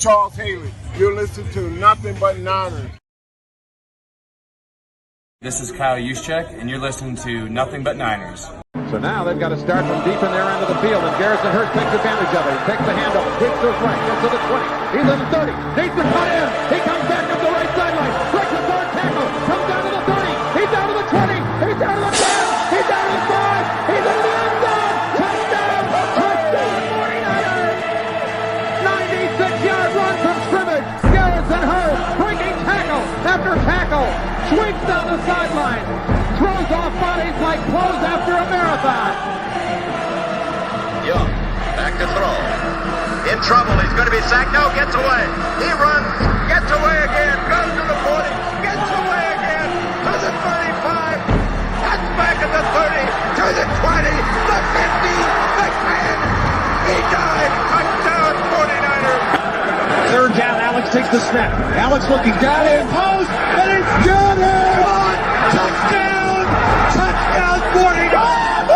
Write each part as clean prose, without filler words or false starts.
Charles Haley. You're listening to Nothing But Niners. This is Kyle Juszczyk, and you're listening to Nothing But Niners. So now they've got to start from deep in their end of the field, and Garrison Hurst takes advantage of it. He takes the handoff, hits to his right, gets to the 20. He's in the 30, needs to cut in. He comes back up the right sideline, breaks a hard tackle, comes down to the 30. He's down to the 20. He's down to the 10. He's down to the 5. He's into the end zone. Touchdown! Touchdown! 49ers! 96-yard run from scrimmage. Garrison Hurst breaking tackle after tackle. Swings down the sideline, throws off bodies like clothes after a marathon. Young, back to throw. In trouble, he's going to be sacked. No, gets away. He runs, gets away again, goes to the 40, gets away again, to the 35, cuts back at the 30, to the 20, the 50, the 10. He died. Touchdown, 49ers. Third down, Alex takes the snap. Alex looking down in post, and it's good! Touchdown! Touchdown, 49ers!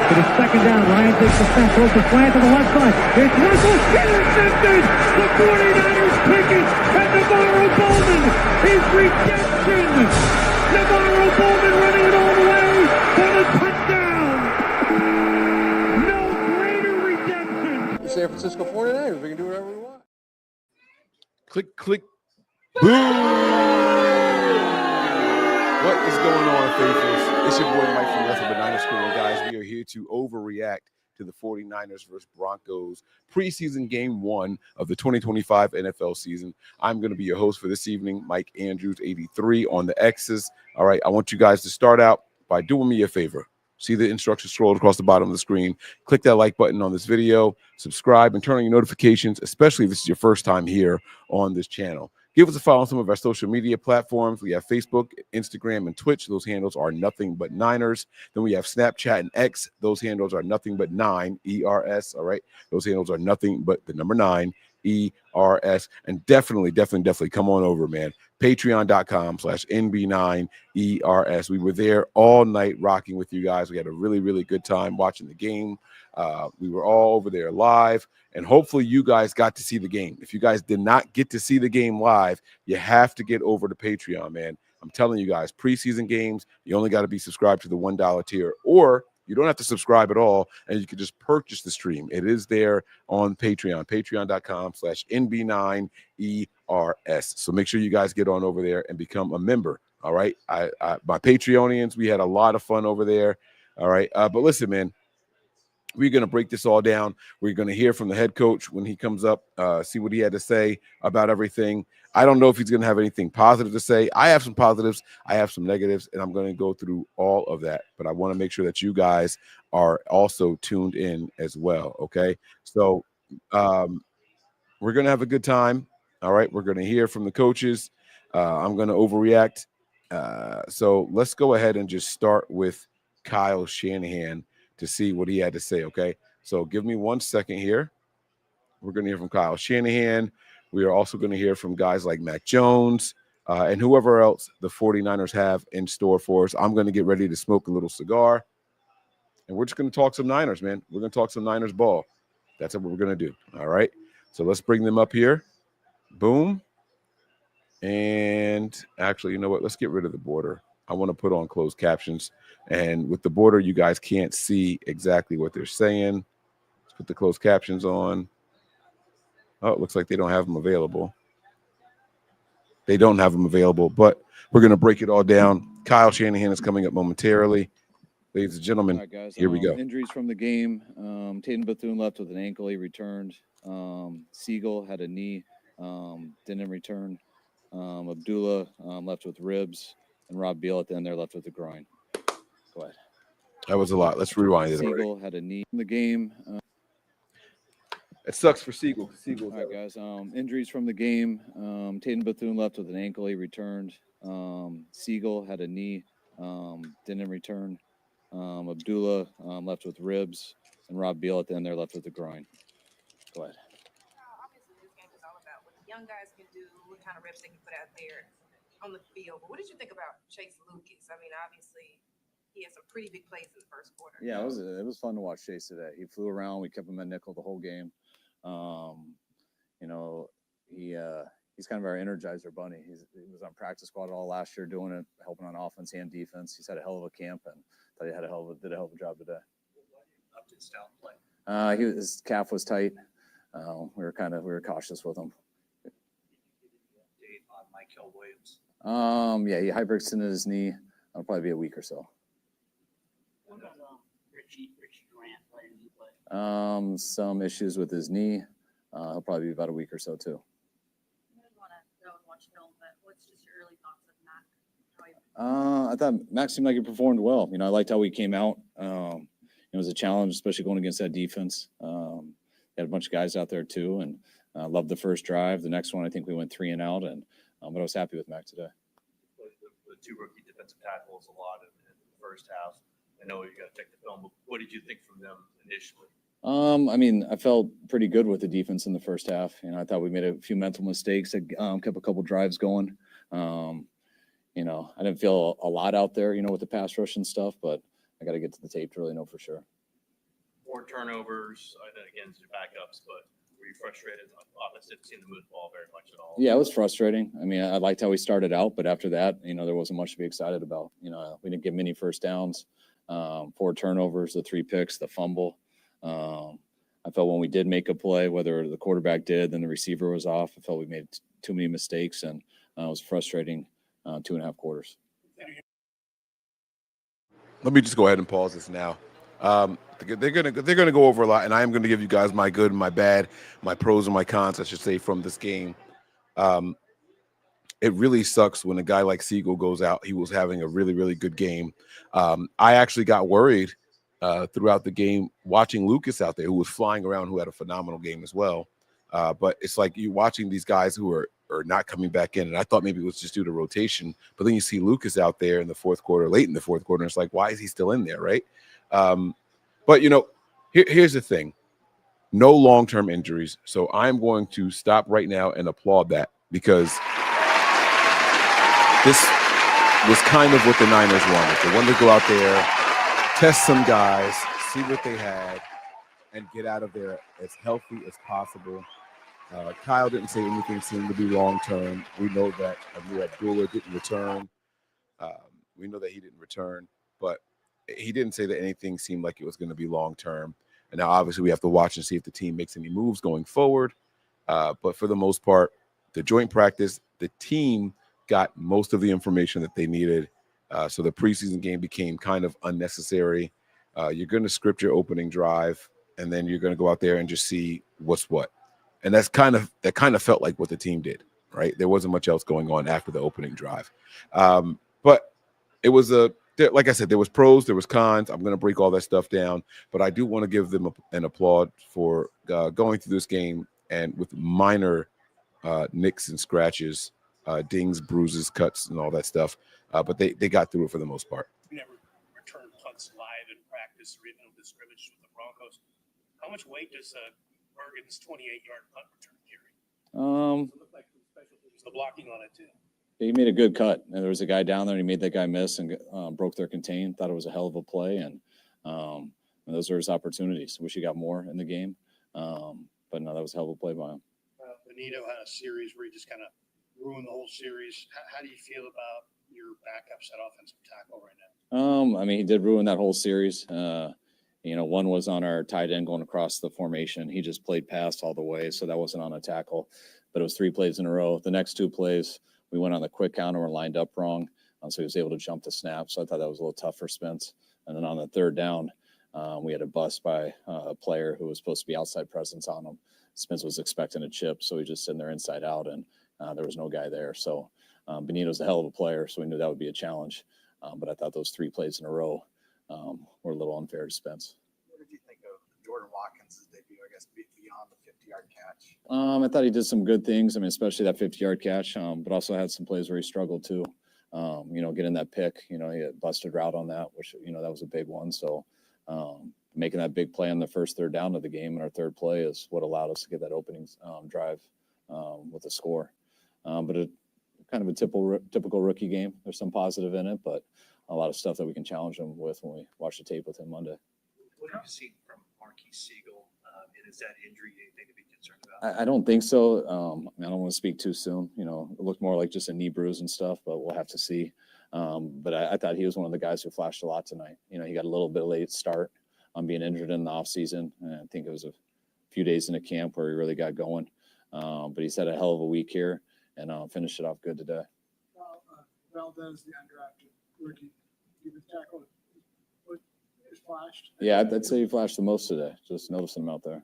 It is second down. Ryan takes the snap, throws the slant to the left side. It's Russell, intercepted! The 49ers pick it, and Navarro Bowman is redemption! Navarro Bowman running it all the way for the touchdown! No greater redemption! The San Francisco 49ers, we can do whatever we want. Click, click, boom! What is going on, faithfuls? It's your boy Mike from Nothing But Niners School, and guys, we are here to overreact to the 49ers versus Broncos preseason game 1 of the 2025 NFL season. I'm going to be your host for this evening, Mike Andrews, 83 on the X's. All right, I want you guys to start out by doing me a favor. See the instructions scrolled across the bottom of the screen. Click that like button on this video, subscribe, and turn on your notifications, especially if this is your first time here on this channel. Give us a follow on some of our social media platforms. We have Facebook, Instagram, and Twitch. Those handles are Nothing But Niners. Then we have Snapchat and X. Those handles are Nothing But 9, ERS. All right. Those handles are nothing but the number 9, ERS. And definitely come on over, man. Patreon.com/NB9ERS. We were there all night rocking with you guys. We had a really, really good time watching the game. We were all over there live, and hopefully you guys got to see the game. If you guys did not get to see the game live, you have to get over to Patreon, man. I'm telling you guys, preseason games, you only got to be subscribed to the $1 tier, or you don't have to subscribe at all, and you can just purchase the stream. It is there on Patreon, patreon.com/NB9ERS. So make sure you guys get on over there and become a member. All right. My Patreonians, we had a lot of fun over there. All right. But listen, man, we're going to break this all down. We're going to hear from the head coach when he comes up, see what he had to say about everything. I don't know if he's going to have anything positive to say. I have some positives. I have some negatives, and I'm going to go through all of that. But I want to make sure that you guys are also tuned in as well, okay? So we're going to have a good time, all right? We're going to hear from the coaches. I'm going to overreact. So let's go ahead and just start with Kyle Shanahan to see what he had to say, okay? So give me 1 second here. We're going to hear from Kyle Shanahan. We are also going to hear from guys like Mac Jones and whoever else the 49ers have in store for us. I'm going to get ready to smoke a little cigar, and we're just going to talk some Niners, man. We're going to talk some Niners ball. That's what we're going to do, all right? So let's bring them up here. Boom. And actually, you know what? Let's get rid of the border. I want to put on closed captions. And with the border, you guys can't see exactly what they're saying. Let's put the closed captions on. Oh, it looks like they don't have them available. They don't have them available, but we're going to break it all down. Kyle Shanahan is coming up momentarily. Ladies and gentlemen, all right, guys, here we go. Injuries from the game. Tatum Bethune left with an ankle. He returned. Siegel had a knee. Didn't return. Abdullah left with ribs. And Rob Beal at the end there left with the groin. Go ahead. That was a lot. Let's rewind it. Siegel had a knee in the game. It sucks for Siegel. All right, guys. Injuries from the game. Tatum Bethune left with an ankle. He returned. Siegel had a knee. Didn't return. Abdullah left with ribs. And Rob Beal at the end there left with the groin. Go ahead. Obviously, this game is all about what the young guys can do, what kind of reps they can put out there on the field. But what did you think about Chase Lucas? I mean, obviously, he had some pretty big plays in the first quarter. Yeah, it was fun to watch Chase today. He flew around. We kept him at nickel the whole game. He's kind of our energizer bunny. He was on practice squad all last year doing it, helping on offense and defense. He's had a hell of a camp, and thought he did a hell of a job today. Up to his talent play. His calf was tight. We were cautious with him. Date on Michael Williams. Yeah, he hyperextended his knee. It'll probably be a week or so. What about Richie Grant? Why didn't he play? Some issues with his knee. He'll probably be about a week or so too. I didn't want to go and watch film, but what's just your early thoughts of Mac? I thought Max seemed like he performed well. I liked how he came out. It was a challenge, especially going against that defense. Had a bunch of guys out there too, and loved the first drive. The next one, I think we went 3 and out, and but I was happy with Mac today. The 2 rookie defensive tackles a lot in the first half. I know you got to check the film, but what did you think from them initially? I felt pretty good with the defense in the first half. I thought we made a few mental mistakes that kept a couple drives going. I didn't feel a lot out there, with the pass rush and stuff, but I got to get to the tape to really know for sure. 4 turnovers, again, your backups, but were you frustrated? Offense didn't seem to move the ball very much at all. Yeah, it was frustrating. I liked how we started out, but after that, there wasn't much to be excited about. We didn't get many first downs, 4 turnovers, the 3 picks, the fumble. I felt when we did make a play, whether the quarterback did, then the receiver was off. I felt we made too many mistakes, and it was frustrating 2.5 quarters. Let me just go ahead and pause this now. They're gonna go over a lot, and I am going to give you guys my good and my bad, my pros and my cons, I should say, from this game. It really sucks when a guy like Siegel goes out. He was having a really, really good game. I actually got worried throughout the game watching Lucas out there, who was flying around, who had a phenomenal game as well. But it's like you watching these guys who are not coming back in, and I thought maybe it was just due to rotation. But then you see Lucas out there in the fourth quarter, late in the fourth quarter, and it's like, why is he still in there, right? But here's the thing: no long-term injuries. So I'm going to stop right now and applaud that, because this was kind of what the Niners wanted. They wanted to go out there, test some guys, see what they had, and get out of there as healthy as possible. Kyle didn't say anything seemed to be long-term. We know that Abdullah didn't return. We know that he didn't return, but he didn't say that anything seemed like it was going to be long-term. And now, obviously, we have to watch and see if the team makes any moves going forward. But for the most part, the joint practice, the team got most of the information that they needed. So the preseason game became kind of unnecessary. You're going to script your opening drive, and then you're going to go out there and just see what's what. And that kind of felt like what the team did, right? There wasn't much else going on after the opening drive. But it was like I said, there was pros, there was cons. I'm going to break all that stuff down, but I do want to give them an applaud for going through this game and with minor nicks and scratches, dings, bruises, cuts, and all that stuff. But they got through it for the most part. You never returned punts live in practice or even with the scrimmage with the Broncos. How much weight does Bergen's 28-yard punt return carry? It looked like the blocking on it too. He made a good cut, and there was a guy down there, and he made that guy miss and broke their contain. Thought it was a hell of a play, and those are his opportunities. Wish he got more in the game, but no, that was a hell of a play by him. Benito had a series where he just kind of ruined the whole series. How do you feel about your backups at offensive tackle right now? He did ruin that whole series. One was on our tight end going across the formation. He just played past all the way, so that wasn't on a tackle. But it was 3 plays in a row. The next 2 plays, we went on the quick counter and lined up wrong, so he was able to jump the snap. So I thought that was a little tough for Spence. And then on the 3rd down, we had a bust by a player who was supposed to be outside presence on him. Spence was expecting a chip, so he just sitting there inside out, and there was no guy there. So Benito's a hell of a player, so we knew that would be a challenge. But I thought those 3 plays in a row were a little unfair to Spence. What did you think of Jordan Watkins' debut, I guess, beyond the 50-yard catch? I thought he did some good things. Especially that 50-yard catch, but also had some plays where he struggled too. Getting that pick, he had busted route on that, which, that was a big one. So making that big play on the first 3rd down of the game, and our 3rd play is what allowed us to get that opening drive with a score. But it kind of a typical rookie game. There's some positive in it, but a lot of stuff that we can challenge him with when we watch the tape with him Monday. What have you seen from Marquis Siegel And is that injury anything to be concerned about? I don't think so. I don't want to speak too soon. You know, it looked more like just a knee bruise and stuff, but we'll have to see. But I thought he was one of the guys who flashed a lot tonight. You know, he got a little bit late start on being injured in the offseason. And I think it was a few days into camp where he really got going. But he's had a hell of a week here and finished it off good today. Valdez, the undrafted rookie, he was tackled. What is flashed? Yeah, I'd say he flashed the most today. Just noticing him out there.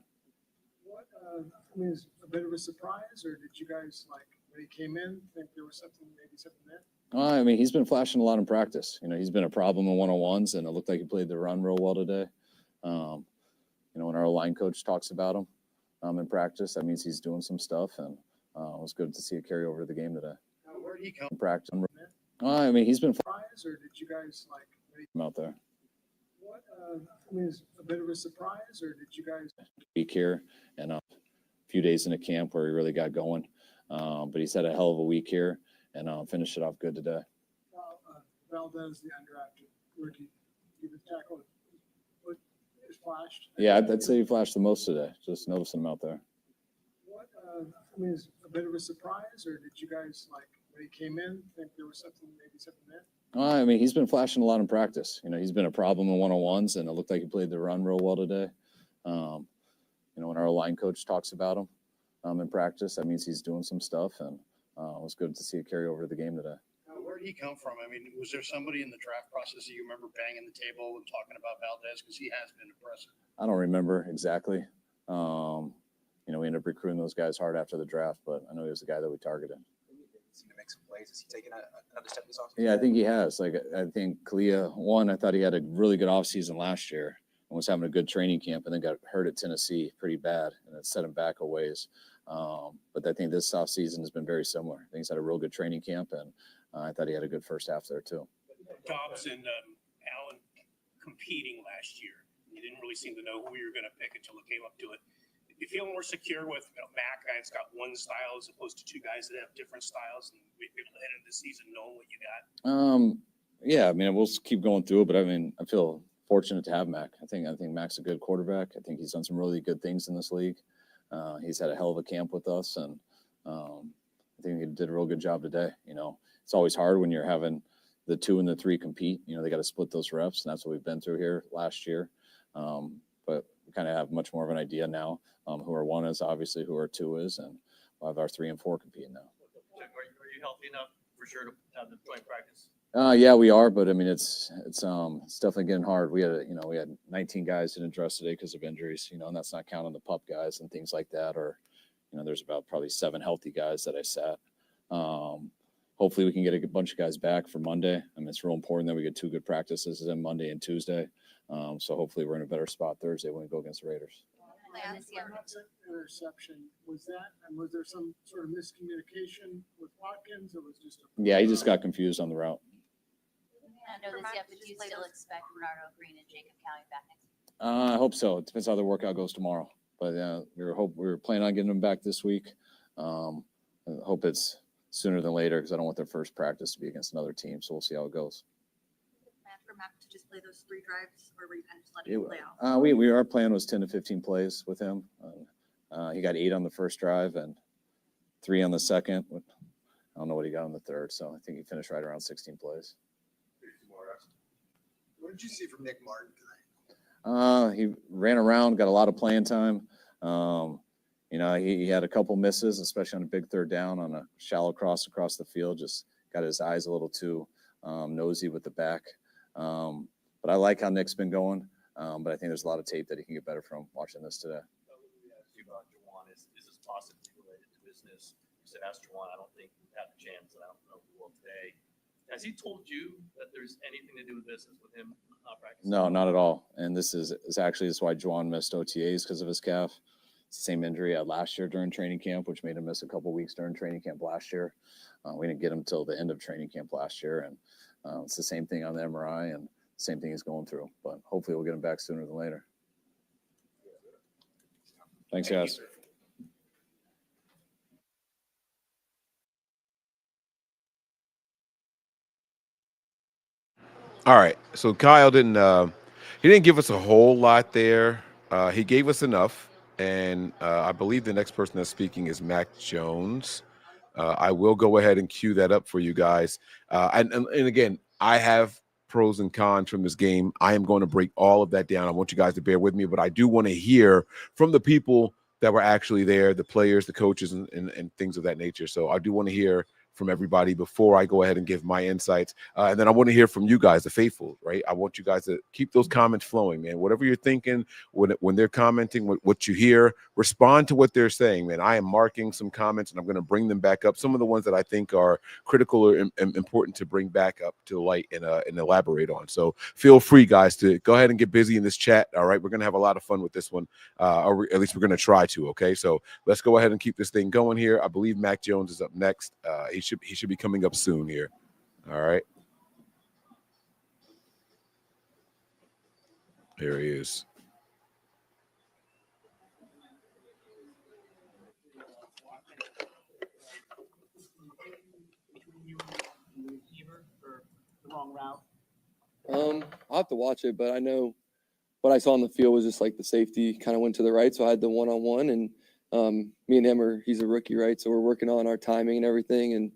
What I mean, is a bit of a surprise, or did you guys like when he came in think there was something there? I mean, he's been flashing a lot in practice. You know, he's been a problem in one-on-ones, and it looked like he played the run real well today. You know, when our line coach talks about him in practice, that means he's doing some stuff, and it was good to see it carry over to the game today. Where did he come in practice? I mean, he's been surprise, or did you guys like him out there. What I mean, is a bit of a surprise, or did you guys week here and a few days into camp where he really got going? But he's had a hell of a week here and finished it off good today. Valdez, the undrafted rookie, he was tackled. What is flashed? Yeah, I'd say he flashed the most today. Just noticing him out there. What I mean, is a bit of a surprise, or did you guys like when he came in think there was something there? I mean, he's been flashing a lot in practice. You know, he's been a problem in one-on-ones, and it looked like he played the run real well today. You know, when our line coach talks about him in practice, that means he's doing some stuff, and it was good to see it carry over to the game today. Where did he come from? I mean, was there somebody in the draft process that you remember banging the table and talking about Valdez? Because he has been impressive. I don't remember exactly. You know, we ended up recruiting those guys hard after the draft, but I know he was the guy that we targeted. To make some plays. Is he taking another step this offseason? Yeah, I think he has. Like, I think Kalia, I thought he had a really good offseason last year and was having a good training camp, and then got hurt at Tennessee pretty bad, and it set him back a ways. But I think this offseason has been very similar. I think he's had a real good training camp, and I thought he had a good first half there too. Dobbs and Allen competing last year. You didn't really seem to know who you were going to pick until it came up to it. You feel more secure with Mac, guys got one style as opposed to two guys that have different styles, and we've been able to head into the season knowing what you got? Yeah, I mean, we'll keep going through it, but I mean, I feel fortunate to have Mac. I think Mac's a good quarterback. I think he's done some really good things in this league. He's had a hell of a camp with us, and I think he did a real good job today. You know, it's always hard when you're having the 2 and the 3 compete. You know, they got to split those reps, and that's what we've been through here last year. But we kind of have much more of an idea now who our 1 is, obviously, who our 2 is, and we'll have our 3 and 4 competing now. Are you healthy enough for sure to have the joint practice? Yeah, we are, but I mean, it's definitely getting hard. We had 19 guys didn't dress today because of injuries, you know, and that's not counting the pup guys and things like that. Or, you know, there's about probably 7 healthy guys that I sat. Hopefully we can get a bunch of guys back for Monday. I mean, it's real important that we get 2 good practices on Monday and Tuesday. So hopefully we're in a better spot Thursday when we go against the Raiders. Interception, was there some sort of miscommunication with Watkins, or was just Yeah, he just got confused on the route. I know this yet, but do you still expect Bernardo Green and Jacob County back next week? I hope so. It depends how the workout goes tomorrow. But we're planning on getting them back this week. I hope it's sooner than later because I don't want their first practice to be against another team. So we'll see how it goes. For Mac to just play those 3 drives, or were you kind of just letting him play out? Our plan was 10 to 15 plays with him. He got 8 on the first drive and 3 on the second. I don't know what he got on the third, so I think he finished right around 16 plays. What did you see from Nick Martin tonight? He ran around, got a lot of playing time. You know, he had a couple misses, especially on a big 3rd down on a shallow cross across the field. Just got his eyes a little too nosy with the back. But I like how Nick's been going. But I think there's a lot of tape that he can get better from watching this today. Is this possibly related to business? You said, ask Juwan, I don't think we have a chance, and I don't know who will today. Has he told you that there's anything to do with business with him not practicing? No, not at all. And this is why Juwan missed OTAs because of his calf. It's the same injury he had last year during training camp, which made him miss a couple weeks during training camp last year. We didn't get him till the end of training camp last year, and it's the same thing on the MRI and same thing he's going through. But hopefully we'll get him back sooner than later. Thanks, guys. All right. So Kyle didn't give us a whole lot there. He gave us enough. And I believe the next person that's speaking is Mac Jones. I will go ahead and cue that up for you guys. And again, I have pros and cons from this game. I am going to break all of that down. I want you guys to bear with me, but I do want to hear from the people that were actually there, the players, the coaches, and things of that nature. So I do want to hear from everybody before I go ahead and give my insights. And then I want to hear from you guys, the faithful, right? I want you guys to keep those comments flowing, man. Whatever you're thinking, when they're commenting, what you hear, respond to what they're saying, man. I am marking some comments, and I'm going to bring them back up. Some of the ones that I think are critical or important to bring back up to the light and elaborate on. So feel free, guys, to go ahead and get busy in this chat, all right? We're going to have a lot of fun with this one, or at least we're going to try to, okay? So let's go ahead and keep this thing going here. I believe Mac Jones is up next. He should be coming up soon here. All right. There he is. I'll have to watch it, but I know what I saw on the field was just like the safety kind of went to the right, so I had the one-on-one, and me and him he's a rookie, right? So we're working on our timing and everything, and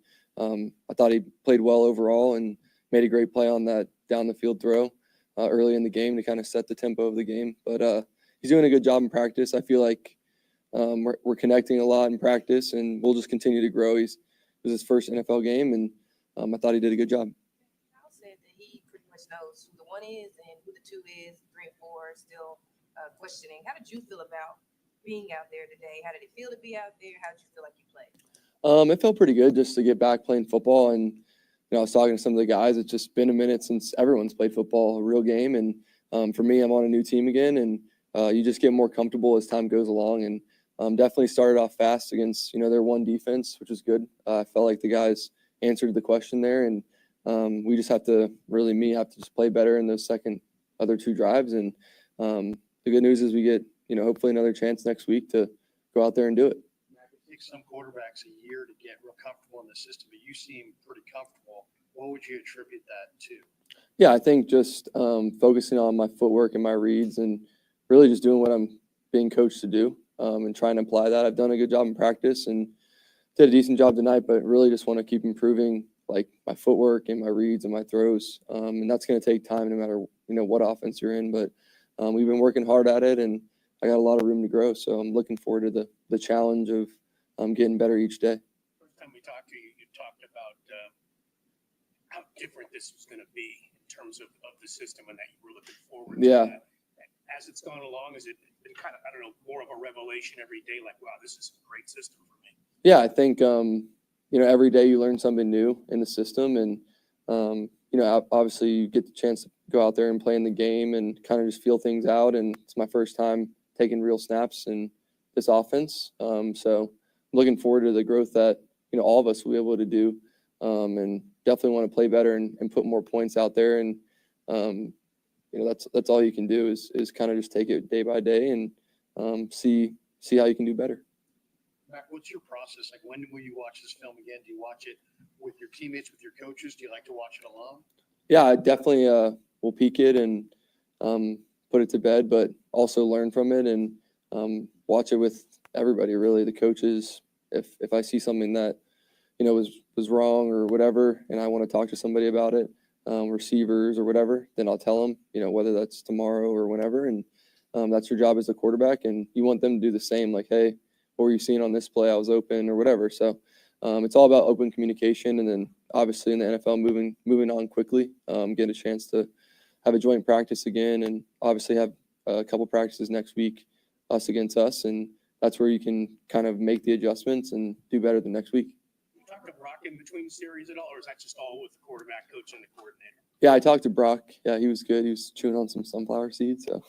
I thought he played well overall and made a great play on that down the field throw early in the game to kind of set the tempo of the game. But he's doing a good job in practice. I feel like we're connecting a lot in practice, and we'll just continue to grow. It was his first NFL game, and I thought he did a good job. Kyle said that he pretty much knows who the 1 is and who the 2 is, 3 and 4 are still questioning. How did you feel about being out there today? How did it feel to be out there? How did you feel like you played? It felt pretty good just to get back playing football. And, I was talking to some of the guys. It's just been a minute since everyone's played football, a real game. And for me, I'm on a new team again. And you just get more comfortable as time goes along. And definitely started off fast against, their one defense, which was good. I felt like the guys answered the question there. And we just have to just play better in those other 2 drives. And the good news is we get, hopefully another chance next week to go out there and do it. It takes some quarterbacks a year to get real comfortable in the system, but you seem pretty comfortable. What would you attribute that to? Yeah, I think just focusing on my footwork and my reads and really just doing what I'm being coached to do and trying to apply that. I've done a good job in practice and did a decent job tonight, but really just want to keep improving like my footwork and my reads and my throws. And that's going to take time no matter, what offense you're in. But we've been working hard at it, and I got a lot of room to grow. So I'm looking forward to the challenge of getting better each day. First time we talked to you, you talked about how different this was going to be in terms of the system and that you were looking forward to that. As it's gone along, has it been kind of, more of a revelation every day? Like, wow, this is a great system for me. Yeah, I think, every day you learn something new in the system. And, obviously you get the chance to go out there and play in the game and kind of just feel things out. And it's my first time taking real snaps in this offense. So I'm looking forward to the growth that, all of us will be able to do. And definitely want to play better and put more points out there. And, that's all you can do is kind of just take it day by day and see how you can do better. Mac, what's your process? Like, when will you watch this film again? Do you watch it with your teammates, with your coaches? Do you like to watch it alone? Yeah, I definitely will peek it and put it to bed, but also learn from it and watch it with everybody, really, the coaches. If I see something that, was wrong or whatever, and I want to talk to somebody about it, receivers or whatever, then I'll tell them, whether that's tomorrow or whenever. And that's your job as a quarterback. And you want them to do the same, like, hey, what were you seeing on this play? I was open or whatever. So it's all about open communication. And then obviously in the NFL, moving on quickly, get a chance to have a joint practice again, and obviously have a couple practices next week, us against us. And that's where you can kind of make the adjustments and do better the next week. You talk to Brock in between series at all, or is that just all with the quarterback coach and the coordinator? Yeah, I talked to Brock. Yeah, he was good. He was chewing on some sunflower seeds. So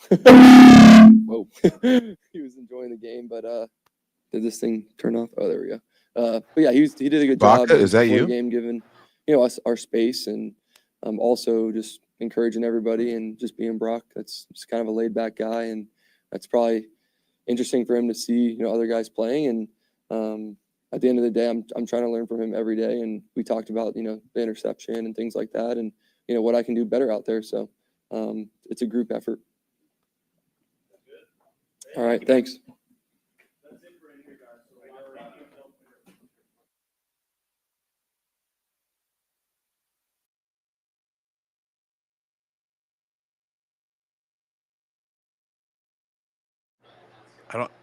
whoa, he was enjoying the game. But did this thing turn off? Oh, there we go. But yeah, he did a good job. Is that you? The game, giving us our space, and also just encouraging everybody and just being Brock. That's just kind of a laid back guy, and that's probably interesting for him to see other guys playing. And at the end of the day, I'm trying to learn from him every day. And we talked about the interception and things like that, and what I can do better out there. So it's a group effort. All right, thanks.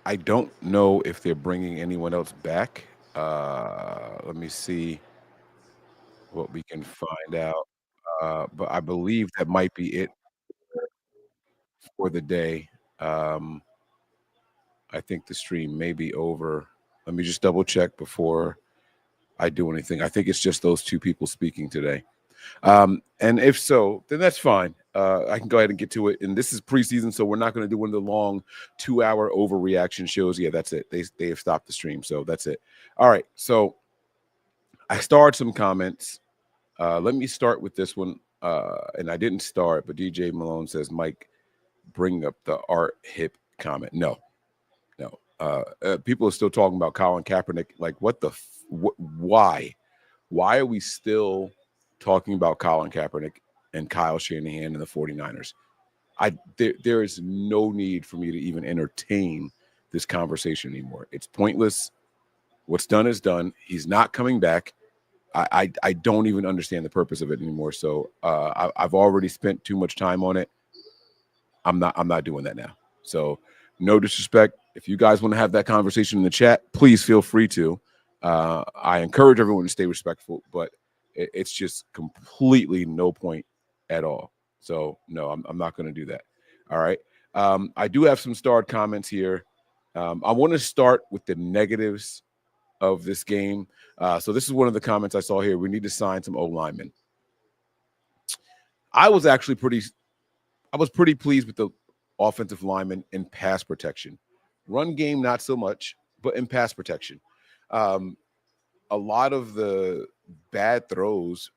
I don't know if they're bringing anyone else back. Let me see what we can find out. But I believe that might be it for the day. Um, I think the stream may be over. Let me just double check before I do anything. I think it's just those two people speaking today. And if so, then that's fine. I can go ahead and get to it. And this is preseason, so we're not going to do one of the long 2-hour overreaction shows. Yeah, that's it. They have stopped the stream, so that's it. All right. So I starred some comments. Let me start with this one. And I didn't start, but DJ Malone says, Mike, bring up the art hip comment. No. People are still talking about Colin Kaepernick. Like, what the why? Why are we still talking about Colin Kaepernick and Kyle Shanahan and the 49ers? There is no need for me to even entertain this conversation anymore. It's pointless. What's done is done. He's not coming back. I don't even understand the purpose of it anymore. So I've already spent too much time on it. I'm not doing that now. So no disrespect. If you guys want to have that conversation in the chat, please feel free to. I encourage everyone to stay respectful, but it's just completely no point at all. So no, I'm not going to do that. All right. I do have some starred comments here. I want to start with the negatives of this game. So this is one of the comments I saw here. We need to sign some O linemen. I was pretty pleased with the offensive linemen in pass protection. Run game, not so much, but in pass protection. A lot of the bad throws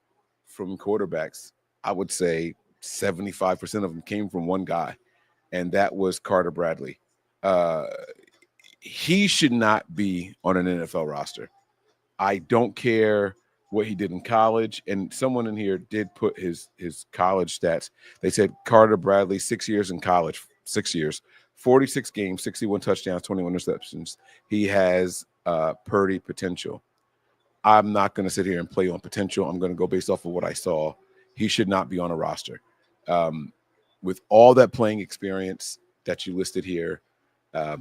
from quarterbacks, I would say 75% of them came from one guy, and that was Carter Bradley. He should not be on an NFL roster. I don't care what he did in college, and someone in here did put his college stats. They said Carter Bradley, 6 years in college, 6 years, 46 games, 61 touchdowns, 21 interceptions. He has Purdy potential. I'm not going to sit here and play on potential. I'm going to go based off of what I saw. He should not be on a roster. With all that playing experience that you listed here,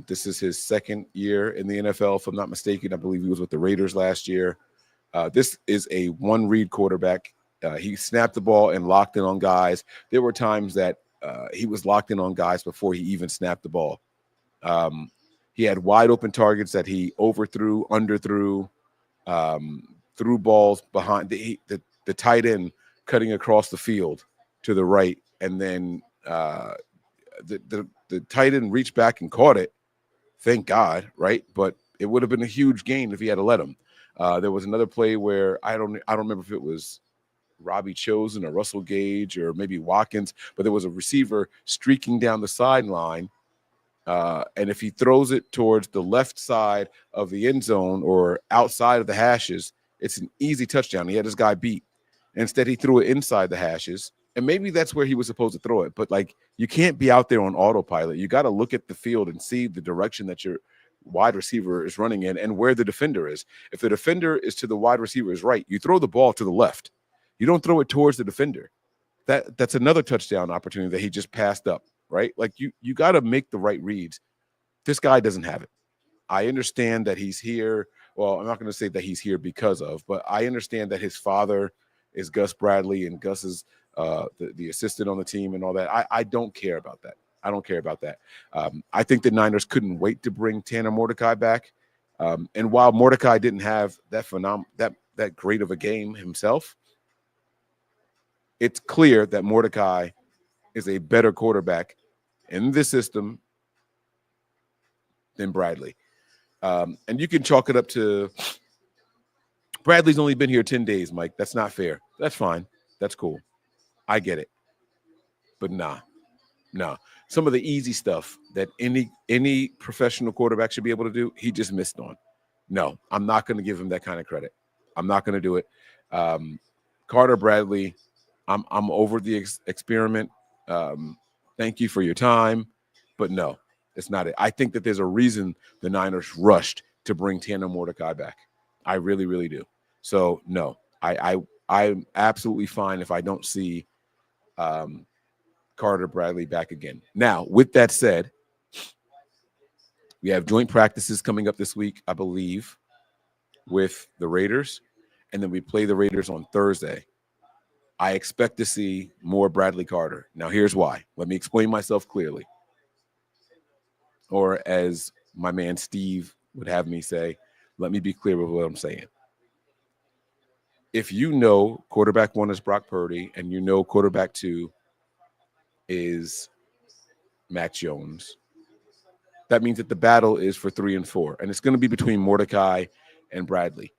this is his second year in the NFL, if I'm not mistaken. I believe he was with the Raiders last year. This is a one-read quarterback. He snapped the ball and locked in on guys. There were times that he was locked in on guys before he even snapped the ball. He had wide-open targets that he overthrew, underthrew, threw balls behind the tight end cutting across the field to the right, and then the tight end reached back and caught it. Thank God, right? But it would have been a huge gain if he had to let him. There was another play where I don't remember if it was Robbie Chosen or Russell Gage or maybe Watkins, but there was a receiver streaking down the sideline. And if he throws it towards the left side of the end zone or outside of the hashes, it's an easy touchdown. He had this guy beat. Instead, he threw it inside the hashes. And maybe that's where he was supposed to throw it. But, like, you can't be out there on autopilot. You got to look at the field and see the direction that your wide receiver is running in and where the defender is. If the defender is to the wide receiver's right, you throw the ball to the left. You don't throw it towards the defender. That's another touchdown opportunity that he just passed up, right? Like, you got to make the right reads. This guy doesn't have it. I understand that he's here. Well, I'm not going to say that he's here because of, but I understand that his father is Gus Bradley and Gus is the assistant on the team and all that. I don't care about that. I don't care about that. I think the Niners couldn't wait to bring Tanner Mordecai back. And while Mordecai didn't have that great of a game himself, it's clear that Mordecai is a better quarterback in this system than Bradley. And you can chalk it up to Bradley's only been here 10 days, Mike. That's not fair. That's fine. That's cool. I get it. But nah. Some of the easy stuff that any professional quarterback should be able to do, he just missed on. No, I'm not going to give him that kind of credit. I'm not going to do it. Carter Bradley, I'm over the experiment. Thank you for your time. But no, it's not it. I think that there's a reason the Niners rushed to bring Tanner Mordecai back. I really, really do. So no, I'm absolutely fine if I don't see Carter Bradley back again. Now, with that said, We have joint practices coming up this week, I believe, with the Raiders, and then we play the Raiders on Thursday. I expect to see more Bradley Carter. Now, here's why. Let me explain myself clearly. Or as my man Steve would have me say, let me be clear with what I'm saying. If you know quarterback 1 is Brock Purdy and you know quarterback 2 is Mac Jones, that means that the battle is for 3 and 4, and it's going to be between Mordecai and Bradley.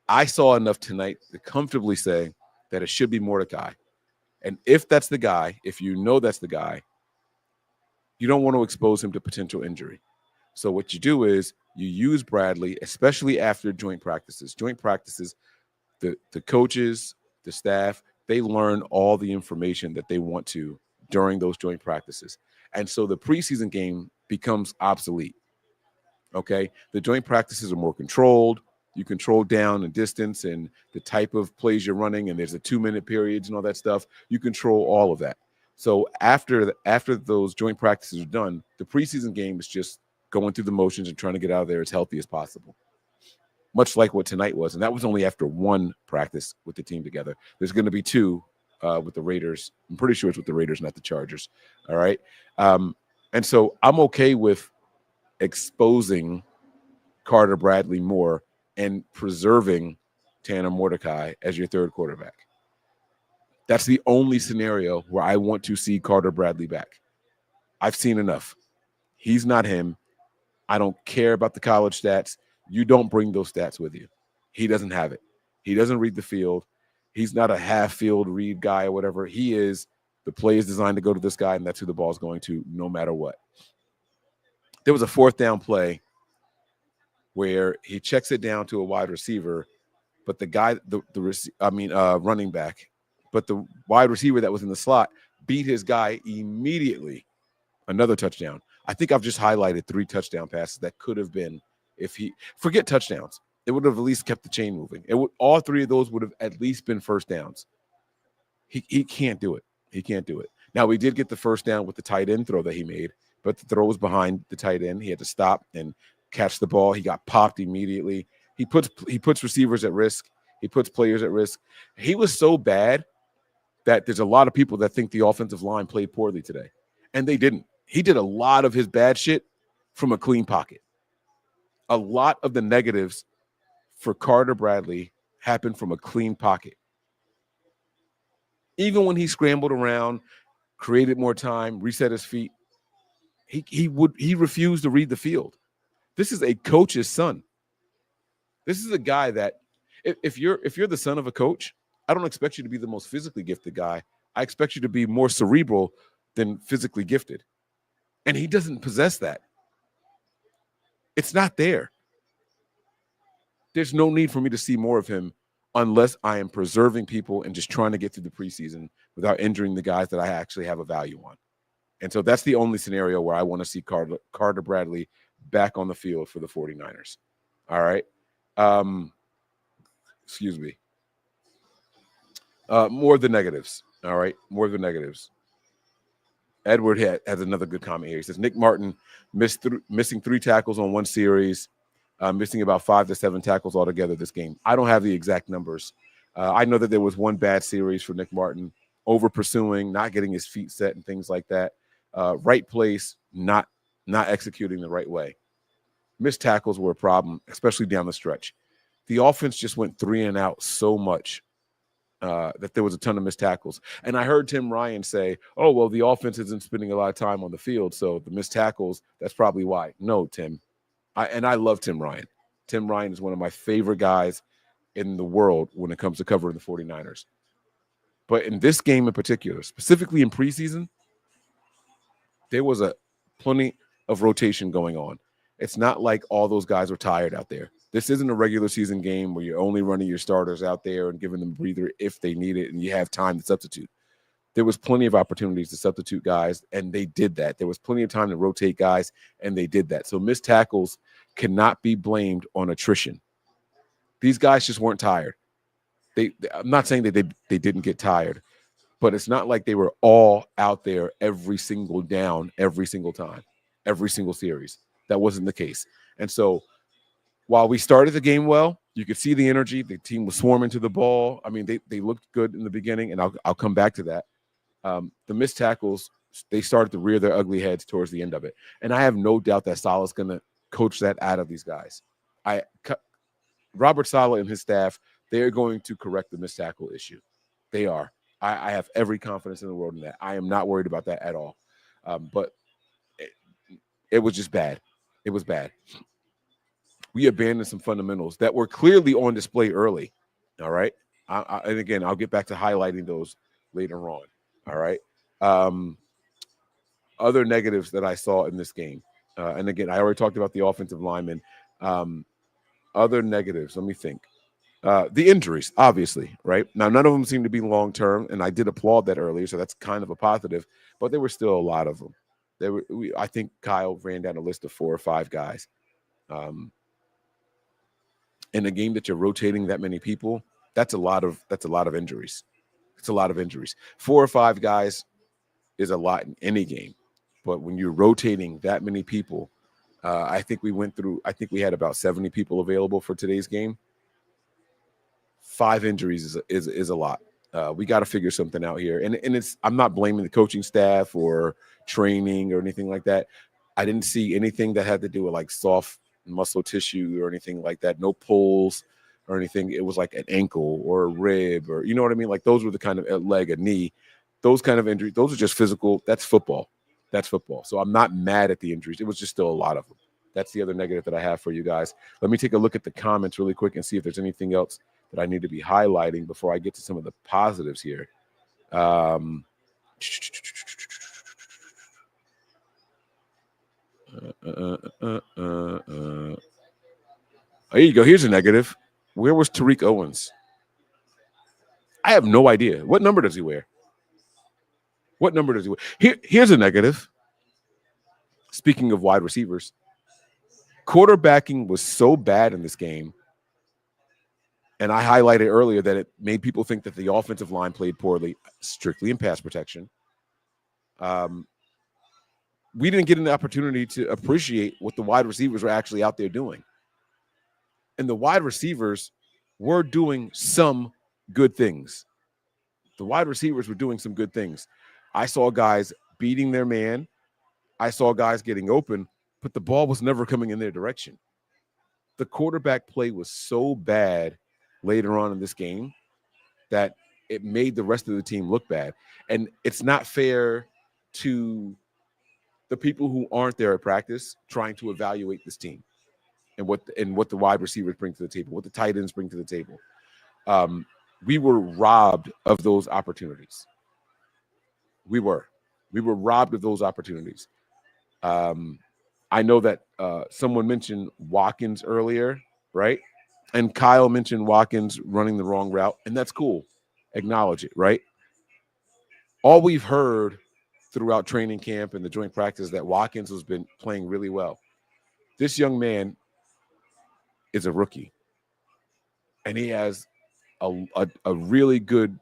I saw enough tonight to comfortably say that it should be Mordecai. And if that's the guy, if you know that's the guy, you don't want to expose him to potential injury. So what you do is you use Bradley, especially after joint practices. Joint practices, the coaches, the staff, they learn all the information that they want to during those joint practices. And so the preseason game becomes obsolete. Okay? The joint practices are more controlled. You control down and distance and the type of plays you're running, and there's a 2-minute periods and all that stuff. You control all of that. So after those joint practices are done, the preseason game is just going through the motions and trying to get out of there as healthy as possible, much like what tonight was. And that was only after 1 practice with the team together. There's going to be 2 with the Raiders. I'm pretty sure it's with the Raiders, not the Chargers. All right. And so I'm okay with exposing Carter Bradley more and preserving Tanner Mordecai as your 3rd quarterback. That's the only scenario where I want to see Carter Bradley back. I've seen enough. He's not him. I don't care about the college stats. You don't bring those stats with you. He doesn't have it. He doesn't read the field. He's not a half-field read guy or whatever. He is, the play is designed to go to this guy, and that's who the ball's going to no matter what. There was a 4th down play where he checks it down to a wide receiver, but the guy, running back, but the wide receiver that was in the slot beat his guy immediately. Another touchdown. I think I've just highlighted 3 touchdown passes that could have been, forget touchdowns. It would have at least kept the chain moving. All 3 of those would have at least been first downs. He can't do it. He can't do it. Now, we did get the first down with the tight end throw that he made, but the throw was behind the tight end. He had to stop and catch the ball. He got popped immediately. He puts receivers at risk. He puts players at risk. He was so bad that there's a lot of people that think the offensive line played poorly today, and they didn't. He did a lot of his bad shit from a clean pocket. A lot of the negatives for Carter Bradley happened from a clean pocket. Even when he scrambled around, created more time, reset his feet, he refused to read the field. This is a coach's son. This is a guy that if you're the son of a coach, I don't expect you to be the most physically gifted guy. I expect you to be more cerebral than physically gifted. And he doesn't possess that. It's not there. There's no need for me to see more of him unless I am preserving people and just trying to get through the preseason without injuring the guys that I actually have a value on. And so that's the only scenario where I want to see Carter Bradley back on the field for the 49ers. All right. Excuse me. More of the negatives. All right. More of the negatives. Edward has another good comment here. He says, Nick Martin missing 3 tackles on 1 series, missing about 5 to 7 tackles altogether this game. I don't have the exact numbers. I know that there was 1 bad series for Nick Martin, over pursuing, not getting his feet set and things like that. Right place, not executing the right way. Missed tackles were a problem, especially down the stretch. The offense just went 3 and out so much that there was a ton of missed tackles. And I heard Tim Ryan say, oh, well, the offense isn't spending a lot of time on the field, so the missed tackles, that's probably why. No, Tim. I love Tim Ryan. Tim Ryan is one of my favorite guys in the world when it comes to covering the 49ers. But in this game in particular, specifically in preseason, there was plenty of rotation going on. It's not like all those guys are tired out there. This isn't a regular season game where you're only running your starters out there and giving them a breather if they need it and you have time to substitute. There was plenty of opportunities to substitute guys, and they did that. There was plenty of time to rotate guys, and they did that. So missed tackles cannot be blamed on attrition. These guys just weren't tired. I'm not saying that they didn't get tired, but it's not like they were all out there every single down, every single time, every single series. That wasn't the case. And so while we started the game well, you could see the energy. The team was swarming to the ball. I mean, they looked good in the beginning, and I'll come back to that. The missed tackles, they started to rear their ugly heads towards the end of it. And I have no doubt that Salah's going to coach that out of these guys. Robert Saleh and his staff, they're going to correct the missed tackle issue. They are. I have every confidence in the world in that. I am not worried about that at all. But it was just bad. It was bad. We abandoned some fundamentals that were clearly on display early. All right. And again, I'll get back to highlighting those later on. All right. Other negatives that I saw in this game. And again, I already talked about the offensive linemen. Other negatives, let me think. The injuries, obviously, right? Now, none of them seem to be long-term, and I did applaud that earlier, so that's kind of a positive, but there were still a lot of them. I think Kyle ran down a list of 4 or 5 guys. In a game that you're rotating that many people, that's a lot of injuries. It's a lot of injuries. 4 or 5 guys is a lot in any game, but when you're rotating that many people, I think we had about 70 people available for today's game. 5 injuries is a lot. We got to figure something out here. And I'm not blaming the coaching staff or training or anything like that. I didn't see anything that had to do with like soft muscle tissue or anything like that. No pulls or anything. It was like an ankle or a rib or, you know what I mean? Like those were the kind of a leg, a knee, those kind of injuries. Those are just physical. That's football. That's football. So I'm not mad at the injuries. It was just still a lot of them. That's the other negative that I have for you guys. Let me take a look at the comments really quick and see if there's anything else that I need to be highlighting before I get to some of the positives here. There you go. Here's a negative. Where was Tariq Owens? I have no idea. What number does he wear? What number does he wear? Here's a negative. Speaking of wide receivers, quarterbacking was so bad in this game, and I highlighted earlier that it made people think that the offensive line played poorly, strictly in pass protection. We didn't get an opportunity to appreciate what the wide receivers were actually out there doing. And the wide receivers were doing some good things. The wide receivers were doing some good things. I saw guys beating their man. I saw guys getting open, but the ball was never coming in their direction. The quarterback play was so bad later on in this game that it made the rest of the team look bad. And it's not fair to the people who aren't there at practice trying to evaluate this team and what the wide receivers bring to the table, what the tight ends bring to the table. We were robbed of those opportunities. We were robbed of those opportunities. I know that someone mentioned Watkins earlier, right? And Kyle mentioned Watkins running the wrong route, and that's cool. Acknowledge it, right? All we've heard throughout training camp and the joint practice that Watkins has been playing really well. This young man is a rookie, and he has a really good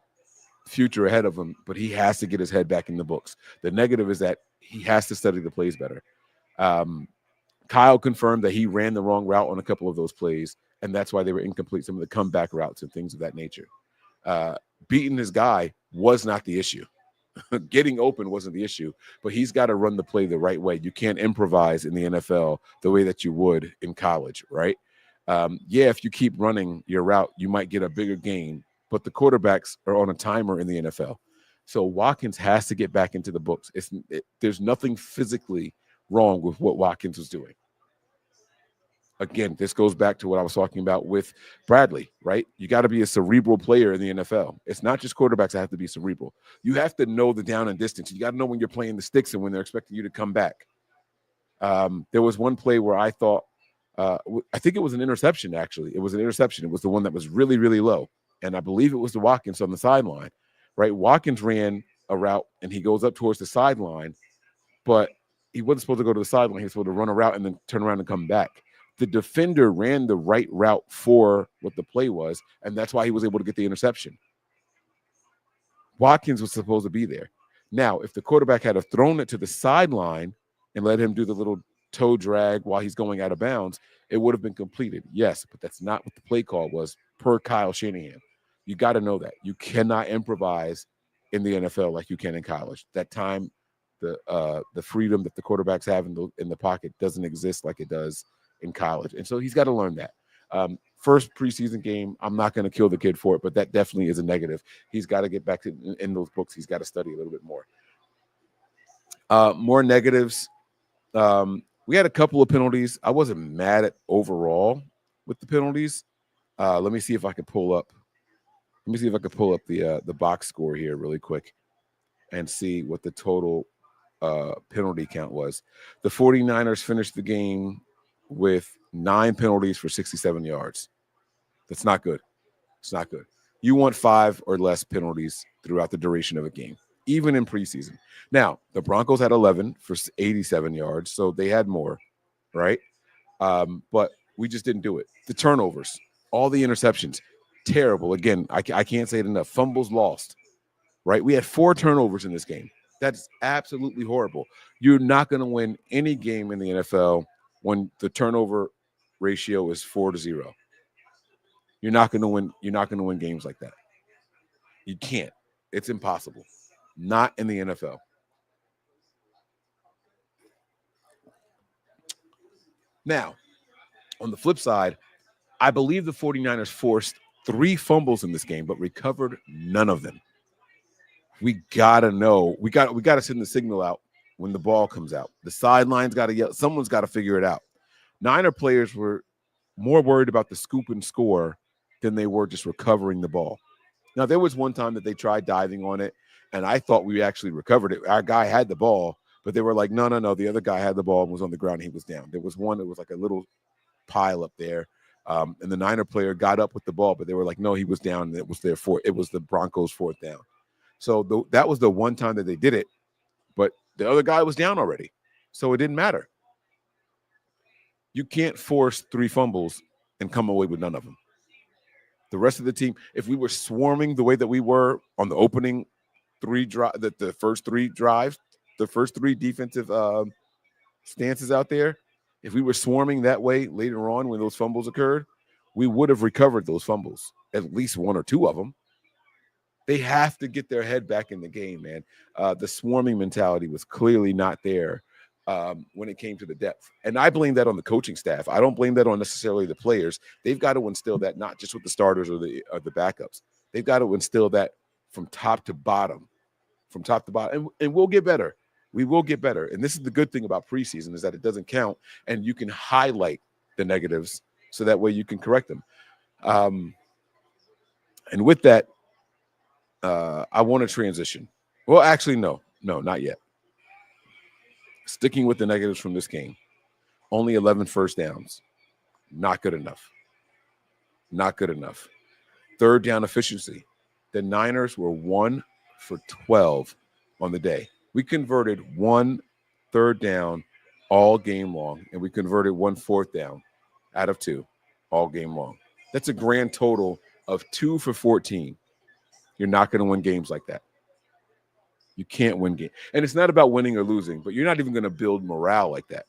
future ahead of him, but he has to get his head back in the books. The negative is that he has to study the plays better. Kyle confirmed that he ran the wrong route on a couple of those plays, and that's why they were incomplete, some of the comeback routes and things of that nature. Beating his guy was not the issue. Getting open wasn't the issue, but he's got to run the play the right way. You can't improvise in the NFL the way that you would in college, right? If you keep running your route, you might get a bigger gain, but the quarterbacks are on a timer in the NFL. So Watkins has to get back into the books. There's nothing physically wrong with what Watkins was doing. Again, this goes back to what I was talking about with Bradley, right? You got to be a cerebral player in the NFL. It's not just quarterbacks that have to be cerebral. You have to know the down and distance. You got to know when you're playing the sticks and when they're expecting you to come back. There was one play where I thought, I think it was an interception, actually. It was an interception. It was the one that was really, really low. And I believe it was the Watkins on the sideline, right? Watkins ran a route, and he goes up towards the sideline, but he wasn't supposed to go to the sideline. He was supposed to run a route and then turn around and come back. The defender ran the right route for what the play was, and that's why he was able to get the interception. Watkins was supposed to be there. Now, if the quarterback had thrown it to the sideline and let him do the little toe drag while he's going out of bounds, it would have been completed. Yes, but that's not what the play call was per Kyle Shanahan. You got to know that. You cannot improvise in the NFL like you can in college. That time, the freedom that the quarterbacks have in the pocket doesn't exist like it does in college. And so he's got to learn that. First preseason game, I'm not going to kill the kid for it, but that definitely is a negative. He's got to get back in those books. He's got to study a little bit more. More negatives. We had a couple of penalties. I wasn't mad at overall with the penalties. Let me see if I can pull up. Let me see if I can pull up the box score here really quick and see what the total penalty count was. The 49ers finished the game with 9 penalties for 67 yards. That's not good. It's not good. You want 5 or less penalties throughout the duration of a game, even in preseason. Now, the Broncos had 11 for 87 yards, so they had more, right? But we just didn't do it. The turnovers, all the interceptions, terrible. Again, I can't say it enough. Fumbles lost, right? We had 4 turnovers in this game. That's absolutely horrible. You're not going to win any game in the NFL when the turnover ratio is 4-0. You're not going to win. You're not going to win games like that. You can't. It's impossible. Not in the NFL. Now, on the flip side, I believe the 49ers forced 3 fumbles in this game, but recovered none of them. We gotta know. We gotta send the signal out when the ball comes out. The sidelines gotta yell. Someone's got to figure it out. Niner players were more worried about the scoop and score than they were just recovering the ball. Now, there was one time that they tried diving on it, and I thought we actually recovered it. Our guy had the ball, but they were like, no. The other guy had the ball and was on the ground. And he was down. There was one that was like a little pile up there, and the Niner player got up with the ball, but they were like, no, he was down. And it was the Broncos' 4th down. So that was the one time that they did it, but the other guy was down already, so it didn't matter. You can't force 3 fumbles and come away with none of them. The rest of the team, if we were swarming the way that we were on the opening 3 drive, the first 3 drives, the first 3 defensive stances out there, if we were swarming that way later on when those fumbles occurred, we would have recovered those fumbles, at least 1 or 2 of them. They have to get their head back in the game, man. The swarming mentality was clearly not there when it came to the depth. And I blame that on the coaching staff. I don't blame that on necessarily the players. They've got to instill that not just with the starters or the backups. They've got to instill that from top to bottom. And we'll get better. We will get better. And this is the good thing about preseason is that it doesn't count, and you can highlight the negatives so that way you can correct them. And with that, I want to transition. Well, actually, no, not yet. Sticking with the negatives from this game. Only 11 first downs. Not good enough. Not good enough. 3rd down efficiency. The Niners were 1 for 12 on the day. We converted 1 3rd down all game long, and we converted 1 4th down out of 2 all game long. That's a grand total of 2 for 14. You're not going to win games like that. You can't win games. And it's not about winning or losing, but you're not even going to build morale like that.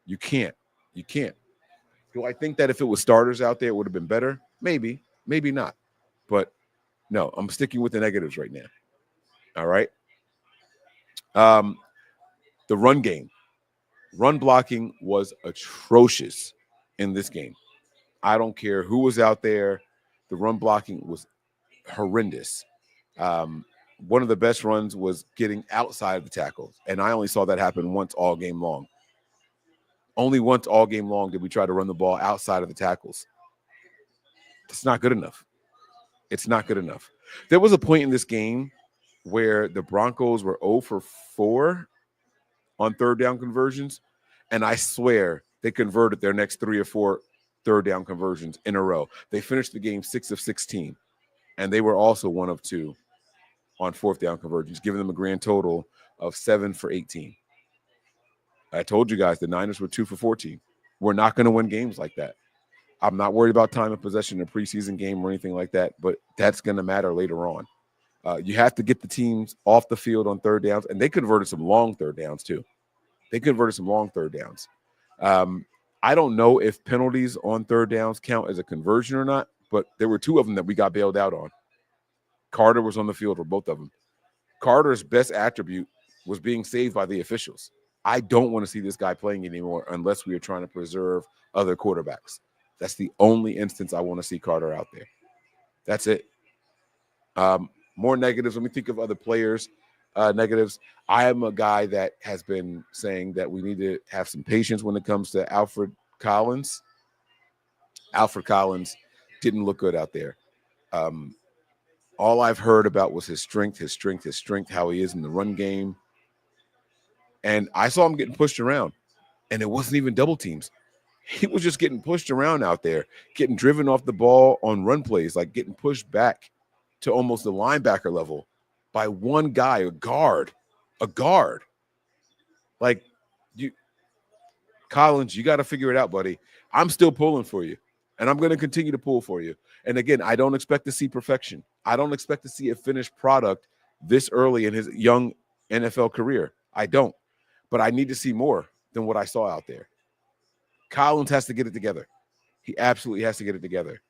You can't. You can't. Do I think that if it was starters out there, it would have been better? Maybe. Maybe not. But no, I'm sticking with the negatives right now. All right. The run game. Run blocking was atrocious in this game. I don't care who was out there. The run blocking was horrendous. One of the best runs was getting outside of the tackles, and I only saw that happen once all game long. Only once all game long did we try to run the ball outside of the tackles. It's not good enough. It's not good enough. There was a point in this game where the Broncos were 0 for 4 on 3rd down conversions, and I swear they converted their next 3 or 4 3rd down conversions in a row. They finished the game 6 of 16, and they were also 1 of 2 on 4th down conversions, giving them a grand total of 7 for 18. I told you guys the Niners were 2 for 14. We're not going to win games like that. I'm not worried about time of possession in a preseason game or anything like that, but that's going to matter later on. You have to get the teams off the field on 3rd downs, and they converted some long 3rd downs too. They converted some long third downs. I don't know if penalties on third downs count as a conversion or not, but there were 2 of them that we got bailed out on. Carter was on the field for both of them. Carter's best attribute was being saved by the officials. I don't want to see this guy playing anymore unless we are trying to preserve other quarterbacks. That's the only instance I want to see Carter out there. That's it. More negatives. Let me think of other players. Negatives. I am a guy that has been saying that we need to have some patience when it comes to Alfred Collins. Alfred Collins didn't look good out there. All I've heard about was his strength, how he is in the run game. And I saw him getting pushed around, and it wasn't even double teams. He was just getting pushed around out there, getting driven off the ball on run plays, like getting pushed back to almost the linebacker level by one guy, a guard. Like, Collins, you got to figure it out, buddy. I'm still pulling for you, and I'm going to continue to pull for you. And again, I don't expect to see perfection. I don't expect to see a finished product this early in his young NFL career. I don't. But I need to see more than what I saw out there. Collins has to get it together. He absolutely has to get it together.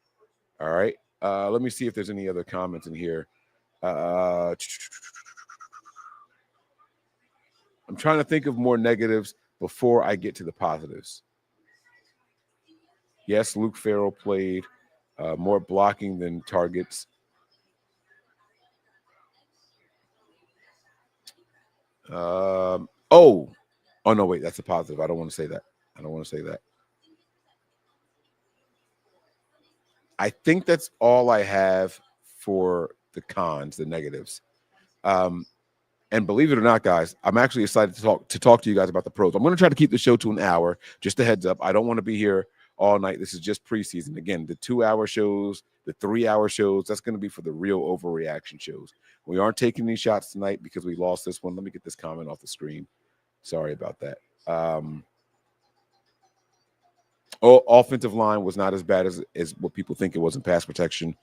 All right. Let me see if there's any other comments in here. I'm trying to think of more negatives before I get to the positives. Yes, Luke Farrell played more blocking than targets. Oh, no, wait, that's a positive. I don't want to say that. I think that's all I have for the cons, the negatives. And believe it or not, guys, I'm actually excited to talk to you guys about the pros. I'm going to try to keep the show to an hour, just a heads up. I don't want to be here all night. This is just preseason. Again, the 2-hour shows, the 3-hour shows, that's going to be for the real overreaction shows. We aren't taking any shots tonight because we lost this one. Let me get this comment off the screen. Sorry about that. Offensive line was not as bad as what people think it was in pass protection.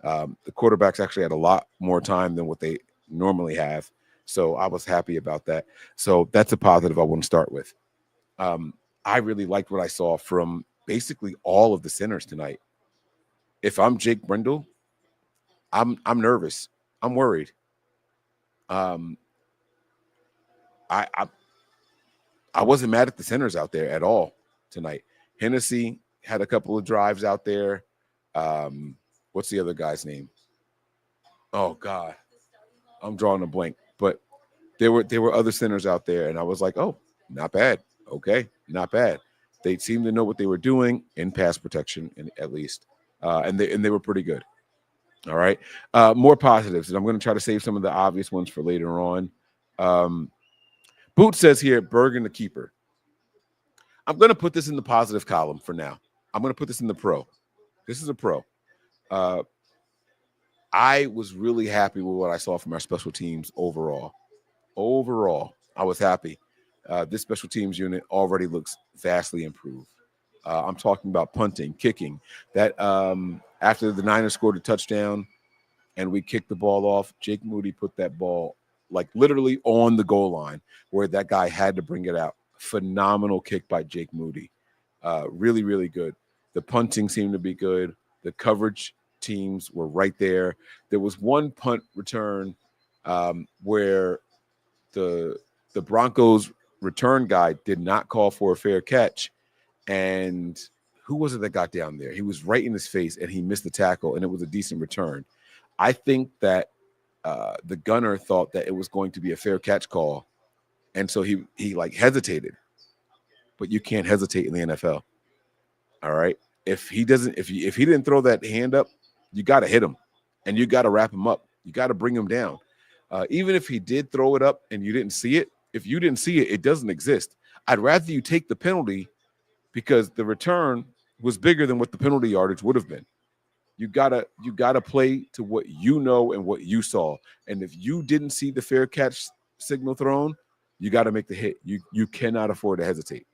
The quarterbacks actually had a lot more time than what they normally have. So I was happy about that. So that's a positive I want to start with. I really liked what I saw from basically all of the centers tonight. If I'm Jake Brendel, I'm nervous. I'm worried. I wasn't mad at the centers out there at all tonight. Hennessy had a couple of drives out there. What's the other guy's name? Oh God, I'm drawing a blank. But there were other centers out there, and I was like, oh, not bad. Okay, not bad. They seemed to know what they were doing in pass protection, at least, and they were pretty good. All right, more positives, and I'm going to try to save some of the obvious ones for later on. Boot says here, Bergen the keeper. I'm going to put this in the positive column for now. I'm going to put this in the pro. This is a pro. I was really happy with what I saw from our special teams overall. I was happy. This special teams unit already looks vastly improved. I'm talking about punting, kicking. That after the Niners scored a touchdown and we kicked the ball off, Jake Moody put that ball like literally on the goal line where that guy had to bring it out. Phenomenal kick by Jake Moody. Really, really good. The punting seemed to be good. The coverage teams were right there. There was one punt return where the Broncos return guy did not call for a fair catch. And who was it that got down there? He was right in his face and he missed the tackle, and it was a decent return. I think that the gunner thought that it was going to be a fair catch call. And so he like hesitated, but you can't hesitate in the NFL. All right. If he didn't throw that hand up, you got to hit him and you got to wrap him up. You got to bring him down. Even if he did throw it up and you didn't see it, if you didn't see it, it doesn't exist. I'd rather you take the penalty because the return was bigger than what the penalty yardage would have been. You gotta play to what you know and what you saw. And if you didn't see the fair catch signal thrown, you got to make the hit. You cannot afford to hesitate.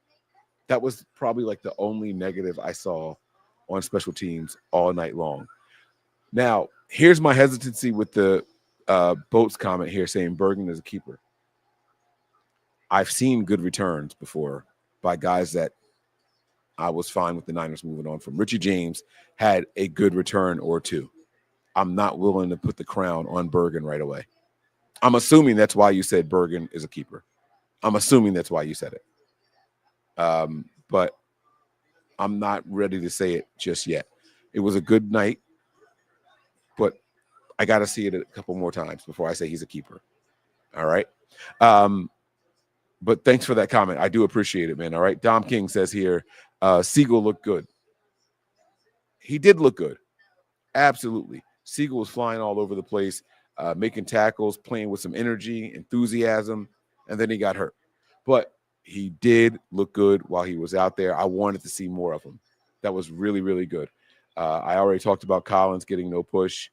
That was probably like the only negative I saw on special teams all night long. Now, here's my hesitancy with the Boats comment here saying Bergen is a keeper. I've seen good returns before by guys that I was fine with the Niners moving on from. Richie James had a good return or two. I'm not willing to put the crown on Bergen right away. I'm assuming that's why you said Bergen is a keeper. I'm assuming that's why you said it. But I'm not ready to say it just yet. It was a good night, but I got to see it a couple more times before I say he's a keeper. All right. But thanks for that comment. I do appreciate it, man. All right. Dom King says here, Siegel looked good. He did look good. Absolutely. Siegel was flying all over the place, making tackles, playing with some energy, enthusiasm, and then he got hurt. But he did look good while he was out there. I wanted to see more of him. That was really, really good. I already talked about Collins getting no push.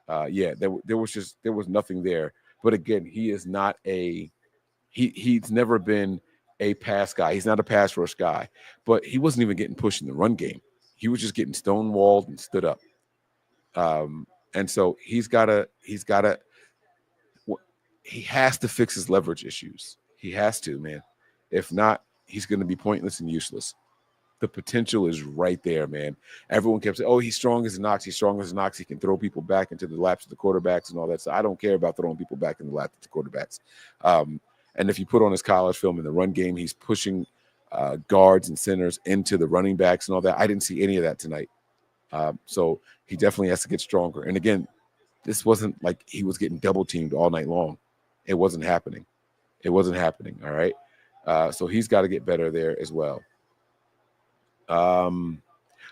There was nothing there. But again, he is not he's never been a pass guy. He's not a pass rush guy. But he wasn't even getting pushed in the run game. He was just getting stonewalled and stood up. And so he has to fix his leverage issues. He has to, man. If not, he's going to be pointless and useless. The potential is right there, man. Everyone kept saying, oh, he's strong as an ox. He's strong as an ox. He can throw people back into the laps of the quarterbacks and all that. So I don't care about throwing people back in the laps of the quarterbacks. And if you put on his college film in the run game, he's pushing guards and centers into the running backs and all that. I didn't see any of that tonight. So he definitely has to get stronger. And again, this wasn't like he was getting double teamed all night long. It wasn't happening. All right. So he's got to get better there as well.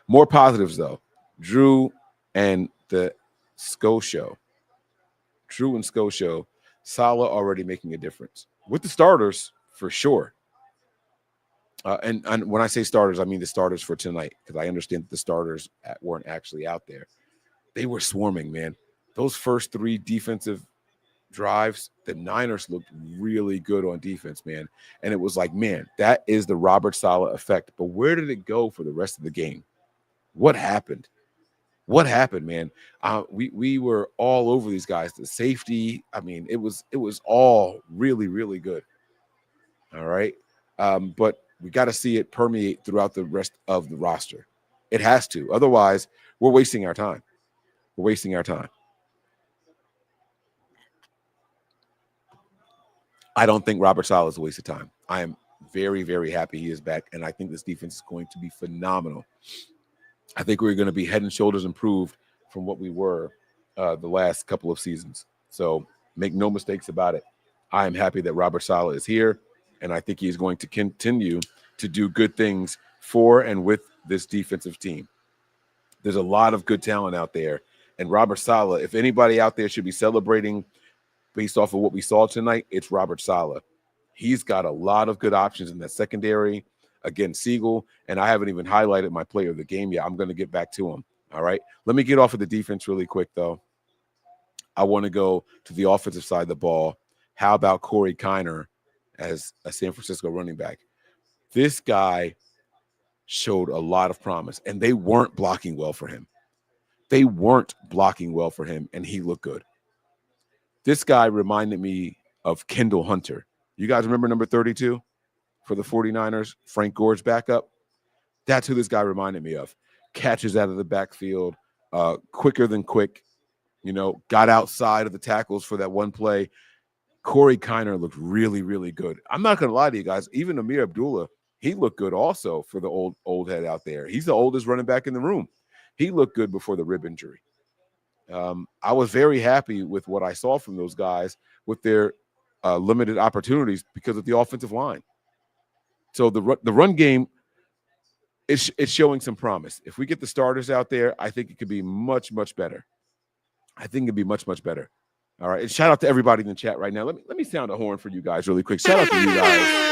More positives though. Drew and Sko Show. Salah already making a difference with the starters for sure. And when I say starters, I mean the starters for tonight, because I understand that the starters weren't actually out there. They were swarming, man. Those first 3 defensive drives, the Niners looked really good on defense, man. And it was like, man, that is the Robert Saleh effect. But where did it go for the rest of the game? What happened? Man? We were all over these guys. The safety, I mean, it was all really, really good. All right. But we got to see it permeate throughout the rest of the roster. It has to. Otherwise, we're wasting our time. I don't think Robert Saleh is a waste of time. I am very, very happy he is back, and I think this defense is going to be phenomenal. I think we're going to be head and shoulders improved from what we were the last couple of seasons. So make no mistakes about it. I am happy that Robert Saleh is here, and I think he's going to continue to do good things for and with this defensive team. There's a lot of good talent out there, and Robert Saleh, if anybody out there should be celebrating based off of what we saw tonight, it's Robert Saleh. He's got a lot of good options in that secondary. Again, Siegel, and I haven't even highlighted my player of the game yet. I'm going to get back to him. All right. Let me get off of the defense really quick, though. I want to go to the offensive side of the ball. How about Corey Kiner as a San Francisco running back? This guy showed a lot of promise, and they weren't blocking well for him. And he looked good. This guy reminded me of Kendall Hunter. You guys remember number 32 for the 49ers, Frank Gore's backup? That's who this guy reminded me of. Catches out of the backfield, quicker than quick, got outside of the tackles for that one play. Corey Kiner looked really, really good. I'm not going to lie to you guys. Even Amir Abdullah, he looked good also for the old head out there. He's the oldest running back in the room. He looked good before the rib injury. I was very happy with what I saw from those guys with their limited opportunities because of the offensive line. So the run game, it's showing some promise. If we get the starters out there, I think it could be much, much better. All right. And shout out to everybody in the chat right now. Let me sound a horn for you guys really quick. Shout out to you guys.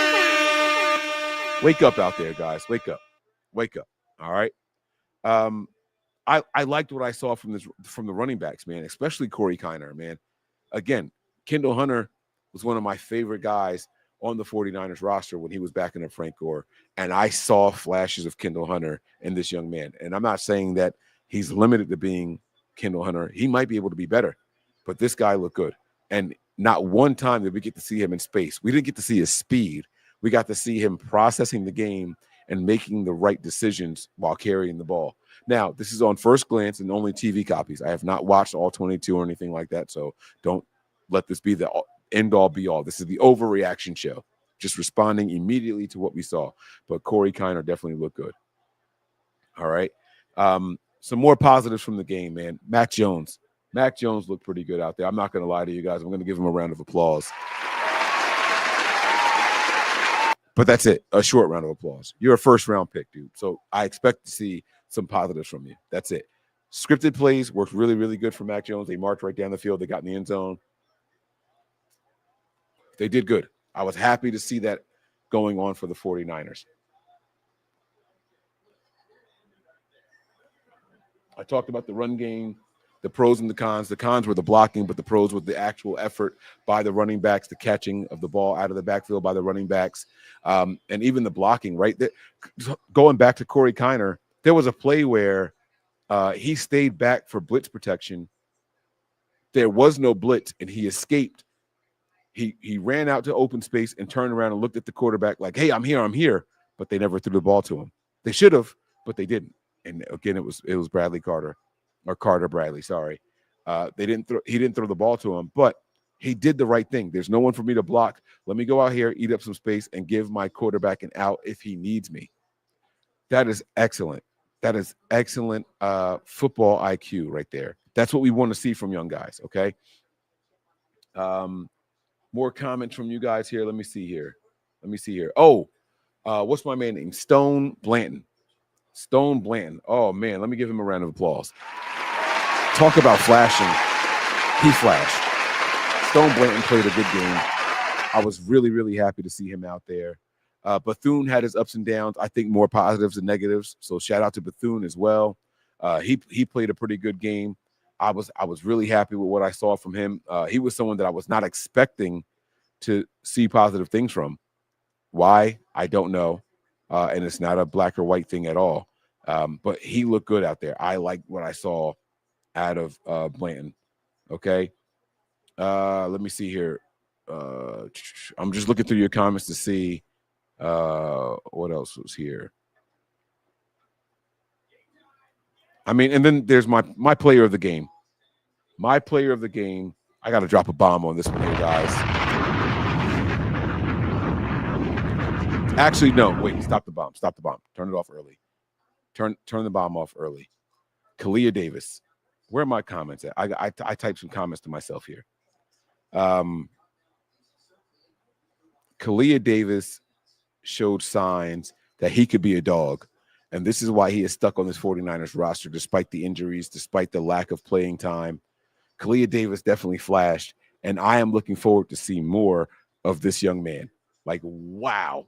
Wake up out there, guys. Wake up. All right. I liked what I saw from the running backs, man, especially Corey Kiner, man. Again, Kendall Hunter was one of my favorite guys on the 49ers roster when he was backing up Frank Gore. And I saw flashes of Kendall Hunter in this young man. And I'm not saying that he's limited to being Kendall Hunter. He might be able to be better, but this guy looked good. And not one time did we get to see him in space. We didn't get to see his speed. We got to see him processing the game and making the right decisions while carrying the ball. Now, this is on first glance and only TV copies. I have not watched all 22 or anything like that, so don't let this be the end-all, be-all. This is the overreaction show, just responding immediately to what we saw. But Corey Kiner definitely looked good. All right. Some more positives from the game, man. Mac Jones. Mac Jones looked pretty good out there. I'm not going to lie to you guys. I'm going to give him a round of applause. But that's it, a short round of applause. You're a first-round pick, dude. So I expect to see some positives from you. That's it. Scripted plays worked really, really good for Mac Jones. They marched right down the field. They got in the end zone. They did good. I was happy to see that going on for the 49ers. I talked about the run game, the pros and the cons. The cons were the blocking, but the pros were the actual effort by the running backs, the catching of the ball out of the backfield by the running backs, and even the blocking, right? Going back to Corey Kiner, there was a play where he stayed back for blitz protection. There was no blitz, and he escaped. He ran out to open space and turned around and looked at the quarterback like, hey, I'm here. But they never threw the ball to him. They should have, but they didn't. And again, it was Bradley Carter, or Carter Bradley, sorry. He didn't throw the ball to him, but he did the right thing. There's no one for me to block. Let me go out here, eat up some space, and give my quarterback an out if he needs me. That is excellent. That is excellent football IQ right there. That's what we want to see from young guys, okay? More comments from you guys here. Let me see here. Oh, what's my man name? Stone Blanton. Oh, man, let me give him a round of applause. Talk about flashing. He flashed. Stone Blanton played a good game. I was really, really happy to see him out there. Bethune had his ups and downs. I think more positives than negatives. So shout out to Bethune as well. He played a pretty good game. I was really happy with what I saw from him. He was someone that I was not expecting to see positive things from. Why? I don't know. And it's not a black or white thing at all. But he looked good out there. I like what I saw out of Blanton. Okay. Let me see here. I'm just looking through your comments to see what else was here. I mean, and then there's my player of the game. My player of the game. I got to drop a bomb on this one here, guys. Actually, no. Wait. Stop the bomb. Turn it off early. Turn the bomb off early. Kalia Davis. Where are my comments at? I typed some comments to myself here. Kalia Davis showed signs that he could be a dog. And this is why he is stuck on this 49ers roster, despite the injuries, despite the lack of playing time. Kalia Davis definitely flashed, and I am looking forward to see more of this young man. Like, wow,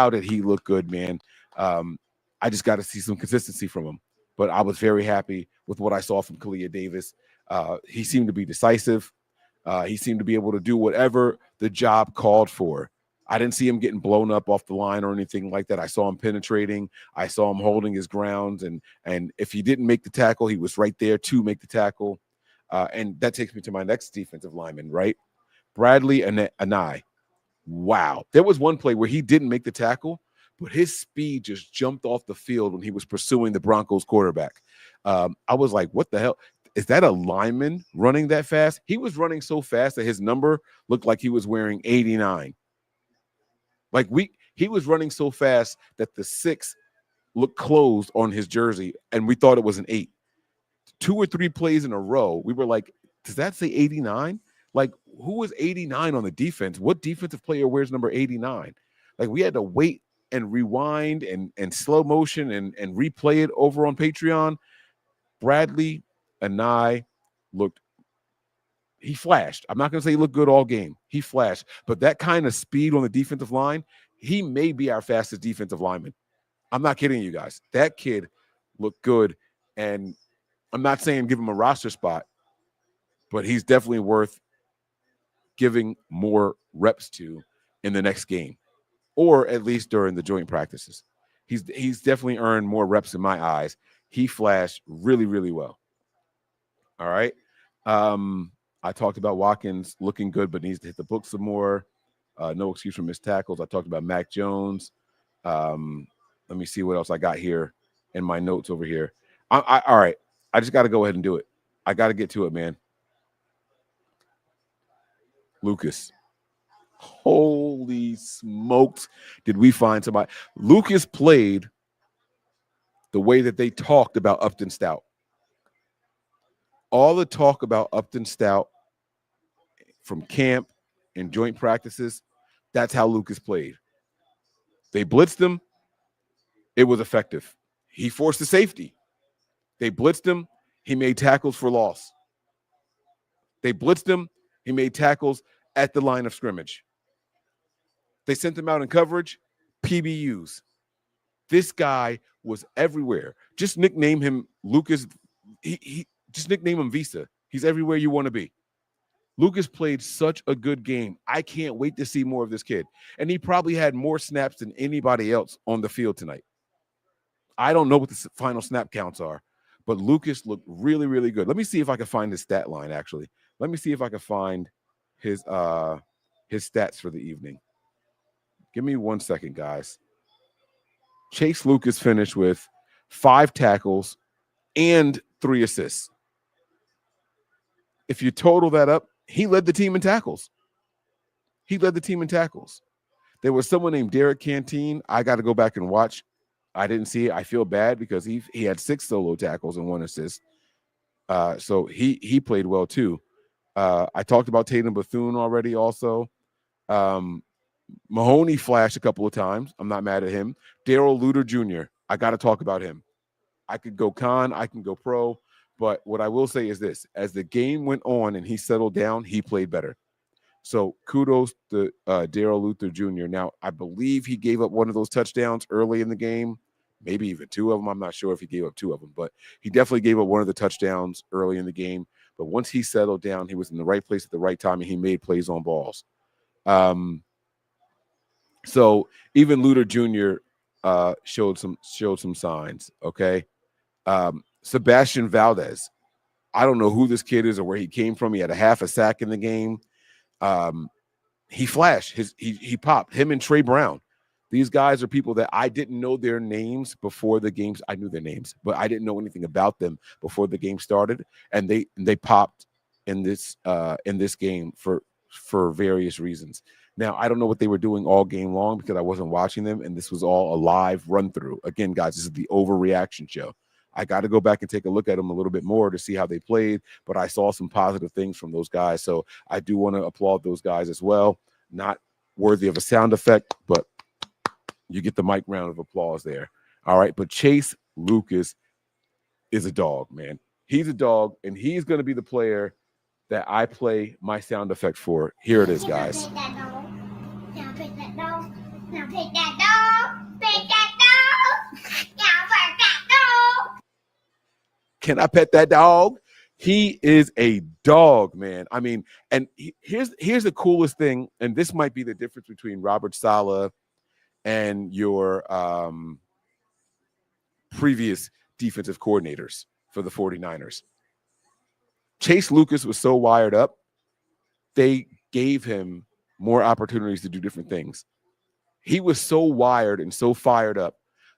did he look good, man. I just got to see some consistency from him. But I was very happy with what I saw from Kalia Davis. He seemed to be decisive. He seemed to be able to do whatever the job called for. I didn't see him getting blown up off the line or anything like that. I saw him penetrating. I saw him holding his ground. And if he didn't make the tackle, he was right there to make the tackle. And that takes me to my next defensive lineman, right? Bradley Anai. Wow. There was one play where he didn't make the tackle, but his speed just jumped off the field when he was pursuing the Broncos quarterback. I was like, what the hell? Is that a lineman running that fast? He was running so fast that his number looked like he was wearing 89. Like he was running so fast that the 6 looked closed on his jersey, and we thought it was an 8. 2 or 3 plays in a row, we were like, does that say 89? Like, who was 89 on the defense? What defensive player wears number 89? Like, we had to wait and rewind and slow motion and replay it over on Patreon. Bradley and I he flashed. I'm not going to say he looked good all game. He flashed. But that kind of speed on the defensive line, he may be our fastest defensive lineman. I'm not kidding you guys. That kid looked good. And I'm not saying give him a roster spot, but he's definitely worth giving more reps to in the next game, or at least during the joint practices. He's definitely earned more reps in my eyes. He flashed really, really well. All right. I talked about Watkins looking good, but needs to hit the book some more. No excuse for missed tackles. I talked about Mac Jones. Let me see what else I got here in my notes over here. All right. I just got to go ahead and do it. I got to get to it, man. Lucas. Holy smokes. Did we find somebody? Lucas played the way that they talked about Upton Stout. All the talk about Upton Stout from camp and joint practices, that's how Lucas played. They blitzed him. It was effective. He forced the safety. They blitzed him. He made tackles for loss. They blitzed him. He made tackles at the line of scrimmage. They sent him out in coverage, PBUs. This guy was everywhere. Just nickname him Lucas. He just nickname him Visa. He's everywhere you want to be. Lucas played such a good game. I can't wait to see more of this kid. And he probably had more snaps than anybody else on the field tonight. I don't know what the final snap counts are, but Lucas looked really, really good. Let me see if I can find his stat line, actually. Let me see if I can find his stats for the evening. Give me 1 second, guys. Chase Lucas finished with 5 tackles and 3 assists. If you total that up, he led the team in tackles. There was someone named Derek Canteen. I got to go back and watch. I didn't see it. I feel bad because he had 6 solo tackles and 1 assist. So he played well too. I talked about Tatum Bethune already also. Mahoney flashed a couple of times. I'm not mad at him. Darrell Luter Jr., I got to talk about him. I could go con, I can go pro, but what I will say is this. As the game went on and he settled down, he played better. So kudos to Darrell Luter Jr. Now, I believe he gave up one of those touchdowns early in the game, maybe even 2 of them. I'm not sure if he gave up 2 of them, but he definitely gave up one of the touchdowns early in the game. But once he settled down, he was in the right place at the right time, and he made plays on balls. So even Luter Jr. Showed some signs, okay? Sebastian Valdez. I don't know who this kid is or where he came from. He had a half a sack in the game. He flashed. He popped. Him and Trey Brown. These guys are people that I didn't know their names before the games. I knew their names, but I didn't know anything about them before the game started. And they popped in this game for various reasons. Now, I don't know what they were doing all game long because I wasn't watching them, and this was all a live run-through. Again, guys, this is the Overreaction show. I got to go back and take a look at them a little bit more to see how they played, but I saw some positive things from those guys, so I do want to applaud those guys as well. Not worthy of a sound effect, but you get the mic round of applause there. All right, but Chase Lucas is a dog, man. He's a dog, and he's going to be the player that I play my sound effect for. Here it is, guys. Now pick that dog. Now pick that dog. Pick that dog. Now pick that dog. Can I pet that dog? He is a dog, man. I mean, and here's the coolest thing, and this might be the difference between Robert Saleh and your previous defensive coordinators for the 49ers. Chase Lucas was so wired up, they gave him more opportunities to do different things. He was so wired and so fired up.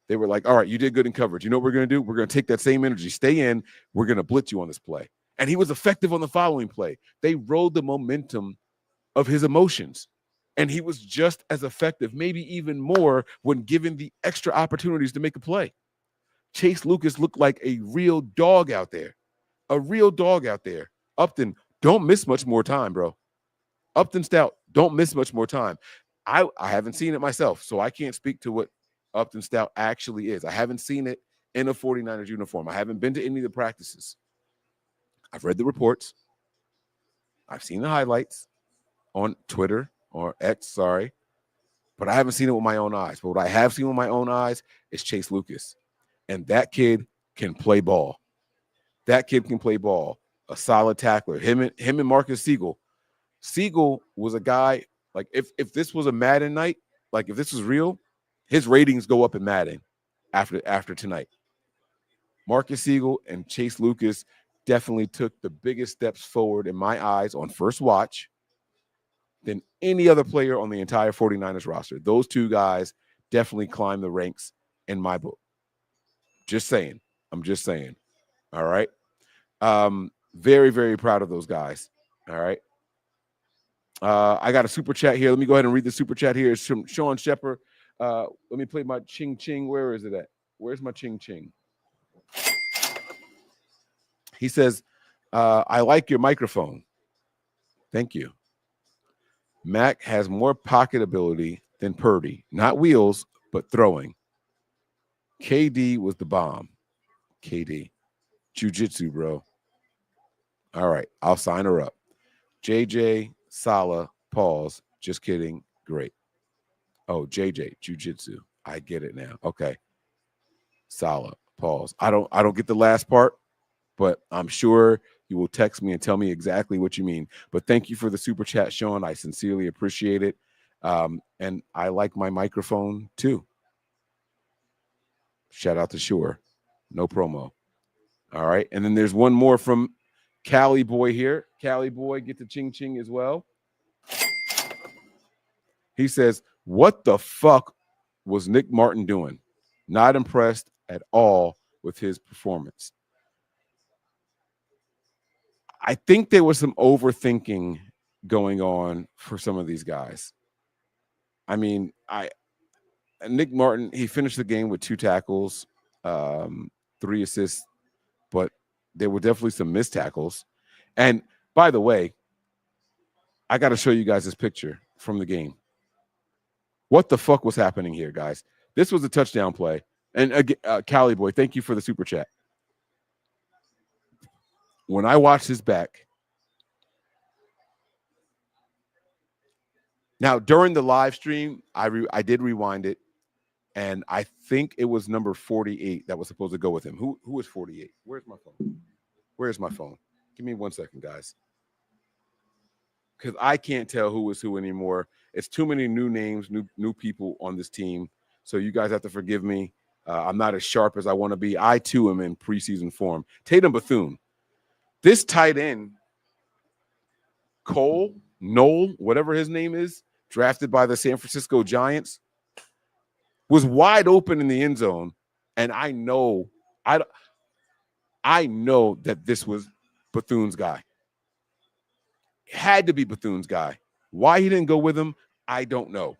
They were like, all right, you did good in coverage. You know what we're going to do? We're going to take that same energy, stay in. We're going to blitz you on this play. And he was effective on the following play. They rode the momentum of his emotions. And he was just as effective, maybe even more, when given the extra opportunities to make a play. Chase Lucas looked like a real dog out there. A real dog out there. Upton, don't miss much more time, bro. Upton Stout, don't miss much more time. I haven't seen it myself, so I can't speak to what Upton Stout actually is. I haven't seen it in a 49ers uniform. I haven't been to any of the practices. I've read the reports. I've seen the highlights on Twitter or X, sorry. But I haven't seen it with my own eyes. But what I have seen with my own eyes is Chase Lucas. And that kid can play ball. That kid can play ball. A solid tackler. Him and Marcus Siegel. Siegel was a guy, like if this was a Madden night, like if this was real, his ratings go up in Madden after tonight. Marcus Siegel and Chase Lucas definitely took the biggest steps forward in my eyes on first watch than any other player on the entire 49ers roster. Those two guys definitely climbed the ranks in my book. Just saying. I'm just saying. All right. Very, very proud of those guys. All right. I got a super chat here. Let me go ahead and read the super chat here. It's from Sean Shepard. Let me play my ching ching. Where is it at? Where's my ching ching? He says, I like your microphone. Thank you. Mac has more pocket ability than Purdy. Not wheels, but throwing. KD was the bomb. KD. Jiu-jitsu, bro. All right. I'll sign her up. JJ, Salah, pause. Just kidding. Great. Oh, JJ, jiu-jitsu. I get it now. Okay. Salah, pause. I don't get the last part, but I'm sure you will text me and tell me exactly what you mean. But thank you for the super chat, Sean. I sincerely appreciate it. And I like my microphone too. Shout out to Shure. No promo. All right. And then there's one more from Cali Boy here. Cali Boy, get the ching ching as well. He says, what the fuck was Nick Martin doing? Not impressed at all with his performance. I think there was some overthinking going on for some of these guys. I mean, Nick Martin, he finished the game with 2 tackles, 3 assists, but there were definitely some missed tackles. And by the way, I got to show you guys this picture from the game. What the fuck was happening here, guys? This was a touchdown play. And again, Cali Boy, thank you for the super chat. When I watched his back, now during the live stream, I did rewind it, and I think it was number 48 that was supposed to go with him. Who was 48? Where's my phone? Where's my phone? Give me 1 second, guys. Because I can't tell who is who anymore. It's too many new names, new people on this team. So you guys have to forgive me. I'm not as sharp as I want to be. I, too, am in preseason form. Tatum Bethune. This tight end, Noel, whatever his name is, drafted by the San Francisco Giants, was wide open in the end zone. And I know that this was Bethune's guy. Had to be Bethune's guy. Why he didn't go with him, I don't know.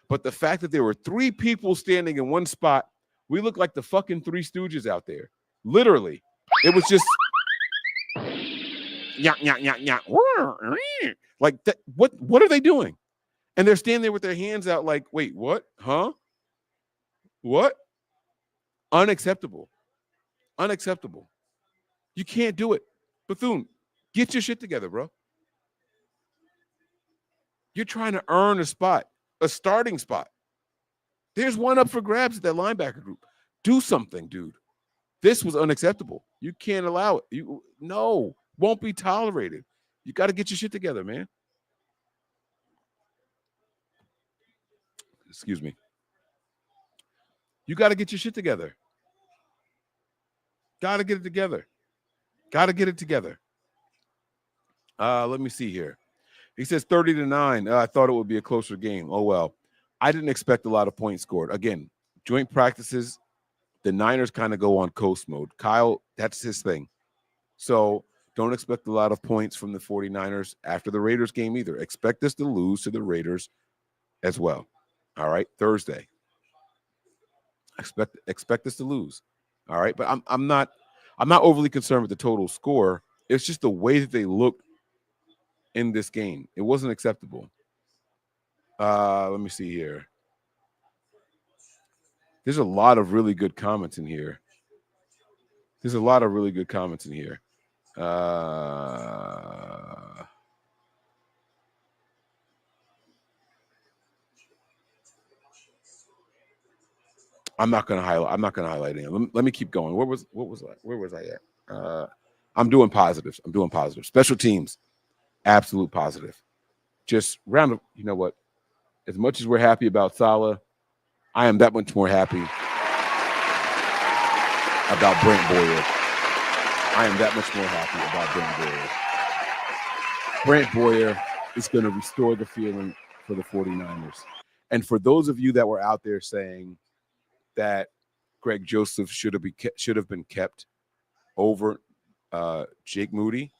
But the fact that there were 3 people standing in one spot, we look like the fucking 3 Stooges out there. Literally. It was just like that. What are they doing? And they're standing there with their hands out like, wait, what? Huh? What? Unacceptable. Unacceptable. You can't do it. Bethune, get your shit together, bro. You're trying to earn a spot, a starting spot. There's one up for grabs at that linebacker group. Do something, dude. This was unacceptable. You can't allow it. Won't be tolerated. You got to get your shit together, man. Excuse me. You got to get your shit together. Got to get it together. Got to get it together. Let me see here. He says 30-9. I thought it would be a closer game. Oh, well. I didn't expect a lot of points scored. Again, joint practices, the Niners kind of go on coast mode. Kyle, that's his thing. So don't expect a lot of points from the 49ers after the Raiders game either. Expect us to lose to the Raiders as well. All right, Thursday. Expect us to lose. All right, but I'm not overly concerned with the total score. It's just the way that they looked in this game. It wasn't acceptable. Let me see here. There's a lot of really good comments in here. I'm not gonna highlight any. Let me keep going. Where was I at? I'm doing positives. Special teams, absolute positive. Just round of, you know what? As much as we're happy about Salah, I am that much more happy about Brent Boyer. I am that much more happy about Brant Boyer is going to restore the feeling for the 49ers. And for those of you that were out there saying that Greg Joseph should have been kept over Jake Moody,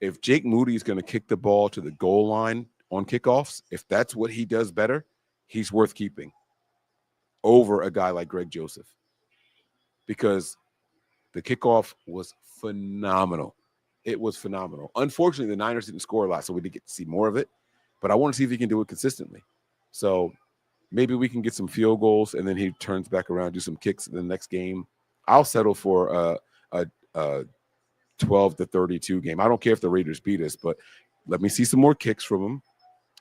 if Jake Moody is going to kick the ball to the goal line on kickoffs, if that's what he does better, he's worth keeping over a guy like Greg Joseph, because the kickoff was phenomenal. It was phenomenal. Unfortunately, the Niners didn't score a lot, so we didn't get to see more of it. But I want to see if he can do it consistently. So maybe we can get some field goals, and then he turns back around, do some kicks in the next game. I'll settle for a 12-32 game. I don't care if the Raiders beat us, but let me see some more kicks from him,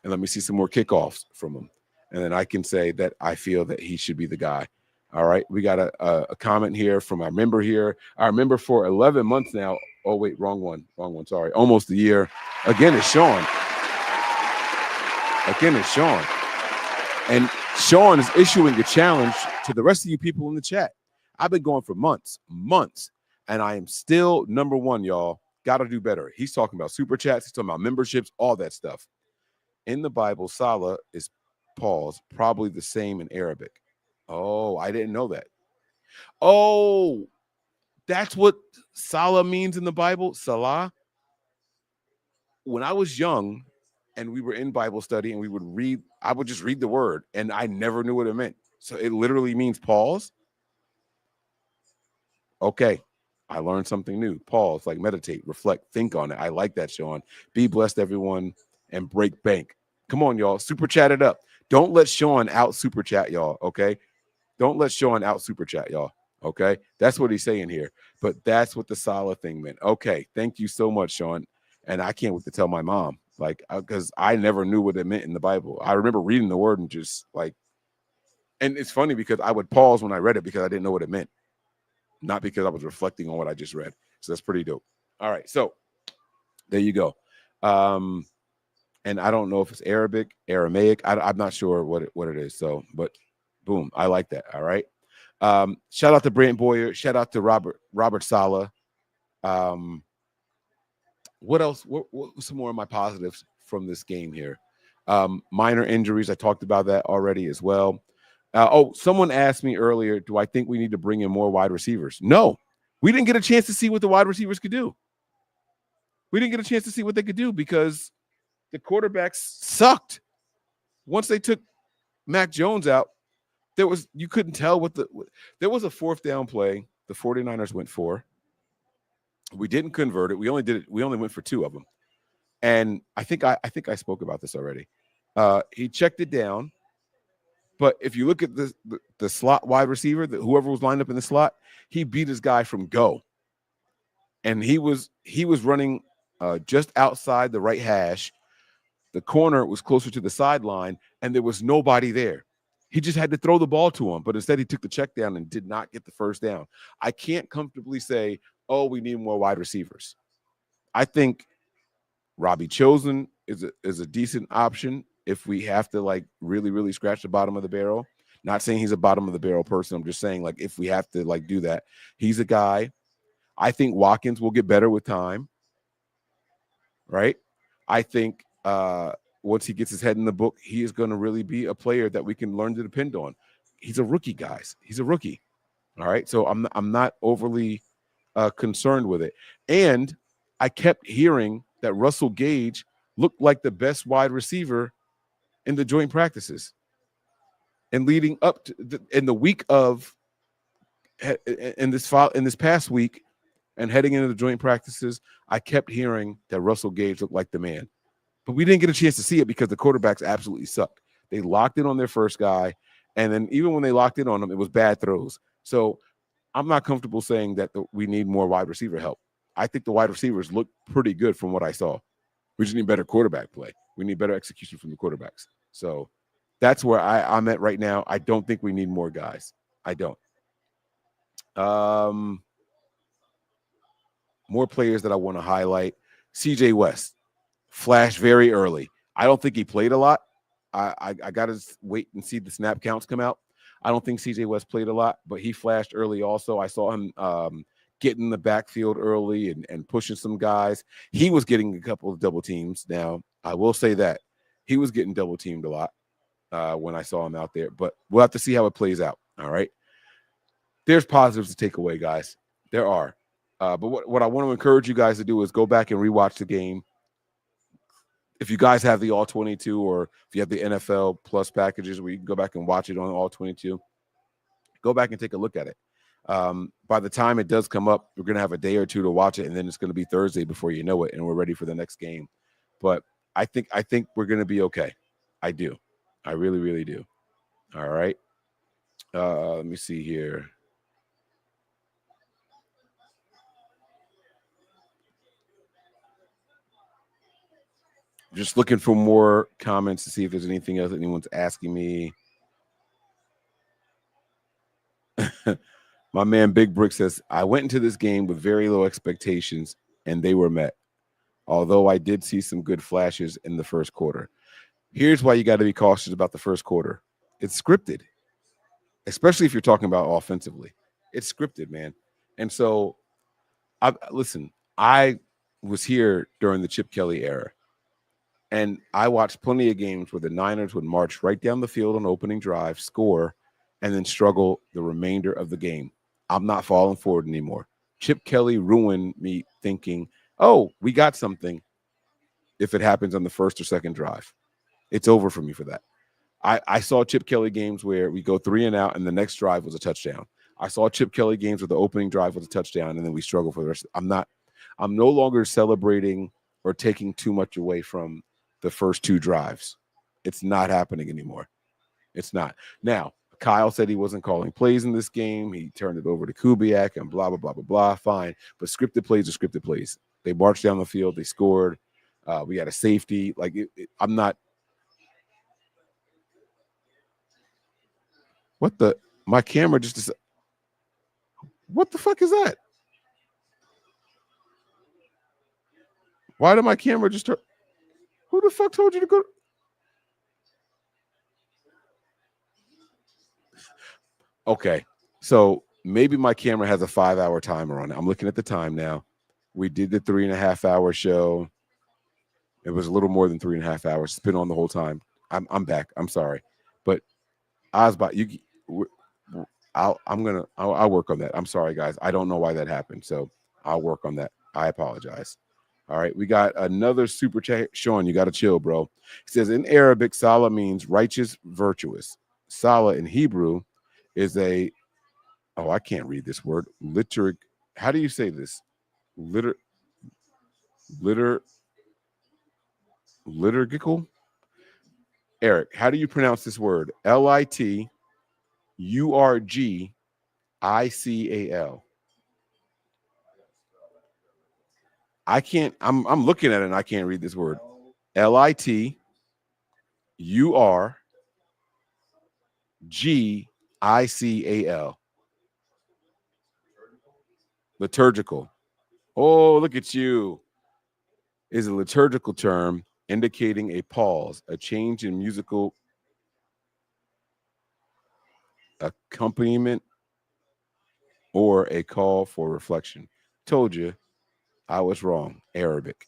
and let me see some more kickoffs from him. And then I can say that I feel that he should be the guy. All right, we got a comment here from our member here. Our member for 11 months now. Oh, wait, wrong one. Sorry, almost a year. Again, it's Sean. And Sean is issuing a challenge to the rest of you people in the chat. I've been going for months, and I am still number one, y'all. Got to do better. He's talking about super chats. He's talking about memberships, all that stuff. In the Bible, Salah is pause, probably the same in Arabic. Oh, I didn't know that. Oh, that's what Salah means in the Bible, Salah. When I was young and we were in Bible study and we would read, I would just read the word and I never knew what it meant. So it literally means pause. Okay, I learned something new. Pause, like meditate, reflect, think on it. I like that, Sean. Be blessed, everyone, and break bank. Come on, y'all. Super chat it up. Don't let Sean out super chat, y'all, okay? Don't let Sean out super chat, y'all. Okay, that's what he's saying here. But that's what the Salah thing meant. Okay, thank you so much, Sean. And I can't wait to tell my mom, like, because I never knew what it meant in the Bible. I remember reading the word and just like, and it's funny because I would pause when I read it because I didn't know what it meant, not because I was reflecting on what I just read. So that's pretty dope. All right, so there you go. And I don't know if it's Aramaic. I'm not sure what it is. So, but boom, I like that. All right. Shout out to Brant Boyer. Shout out to Robert Saleh. What else? What some more of my positives from this game here? Minor injuries. I talked about that already as well. Someone asked me earlier, do I think we need to bring in more wide receivers? No, we didn't get a chance to see what the wide receivers could do. We didn't get a chance to see what they could do because the quarterbacks sucked. Once they took Mac Jones out, you couldn't tell there was a fourth down play the 49ers went for. We didn't convert it. We only went for two of them. And I think I spoke about this already. He checked it down. But if you look at the slot wide receiver, whoever was lined up in the slot, he beat his guy from go. And he was running just outside the right hash. The corner was closer to the sideline, and there was nobody there. He just had to throw the ball to him, but instead he took the check down and did not get the first down. I can't comfortably say, oh, we need more wide receivers. I think Robbie Chosen is a decent option if we have to like really, really scratch the bottom of the barrel. Not saying he's a bottom of the barrel person. I'm just saying like if we have to like do that, he's a guy. I think Watkins will get better with time. Right? I think once he gets his head in the book, he is going to really be a player that we can learn to depend on. He's a rookie, guys. He's a rookie. All right. So I'm not overly concerned with it. And I kept hearing that Russell Gage looked like the best wide receiver in the joint practices. And leading up to in the week of in this past week and heading into the joint practices, I kept hearing that Russell Gage looked like the man. But we didn't get a chance to see it because the quarterbacks absolutely sucked. They locked in on their first guy, and then even when they locked in on him, it was bad throws. So I'm not comfortable saying that we need more wide receiver help. I think the wide receivers look pretty good from what I saw. We just need better quarterback play. We need better execution from the quarterbacks. So that's where I'm at right now. I don't think we need more guys. I don't. More players that I want to highlight. CJ West. Flashed very early. I don't think he played a lot. I got to wait and see the snap counts come out. I don't think CJ West played a lot, but he flashed early also. I saw him getting in the backfield early and pushing some guys. He was getting a couple of double teams. Now, I will say that he was getting double teamed a lot when I saw him out there, but we'll have to see how it plays out. All right. There's positives to take away, guys. There are. But what I want to encourage you guys to do is go back and rewatch the game. If you guys have the All 22 or if you have the NFL Plus packages where you can go back and watch it on All 22, go back and take a look at it. By the time it does come up, we're going to have a day or two to watch it, and then it's going to be Thursday before you know it, and we're ready for the next game. But I think we're going to be okay. I do. I really, really do. All right. Let me see here. Just looking for more comments to see if there's anything else that anyone's asking me. My man Big Brick says, I went into this game with very low expectations, and they were met. Although I did see some good flashes in the first quarter. Here's why you got to be cautious about the first quarter. It's scripted, especially if you're talking about offensively. It's scripted, man. And so, listen, I was here during the Chip Kelly era. And I watched plenty of games where the Niners would march right down the field on opening drive, score, and then struggle the remainder of the game. I'm not falling for it anymore. Chip Kelly ruined me thinking, oh, we got something if it happens on the first or second drive. It's over for me for that. I saw Chip Kelly games where we go 3 and out and the next drive was a touchdown. I saw Chip Kelly games where the opening drive was a touchdown and then we struggle for the rest. I'm no longer celebrating or taking too much away from the first 2 drives. It's not happening anymore. It's not. Now, Kyle said he wasn't calling plays in this game. He turned it over to Kubiak and blah, blah, blah, blah, blah. Fine. But scripted plays are scripted plays. They marched down the field. They scored. We had a safety. Like, I'm not. What the? My camera just. What the fuck is that? Why did my camera just turn? Who the fuck told you to go? Okay, so maybe my camera has a 5-hour timer on it. I'm looking at the time now. We did the 3.5-hour show. It was a little more than 3.5 hours. It's been on the whole time. I'm back. I'm sorry, but I was about you. I'll work on that. I'm sorry, guys. I don't know why that happened, so I'll work on that. I apologize. All right, we got another super chat. Sean, you got to chill, bro. He says, in Arabic, Salah means righteous, virtuous. Salah in Hebrew is I can't read this word. How do you say this? Liturgical? Eric, how do you pronounce this word? Liturgical. I can't, I'm looking at it and I can't read this word. Liturgical. Liturgical. Oh, look at you. Is a liturgical term indicating a pause, a change in musical accompaniment, or a call for reflection. Told you I was wrong. Arabic.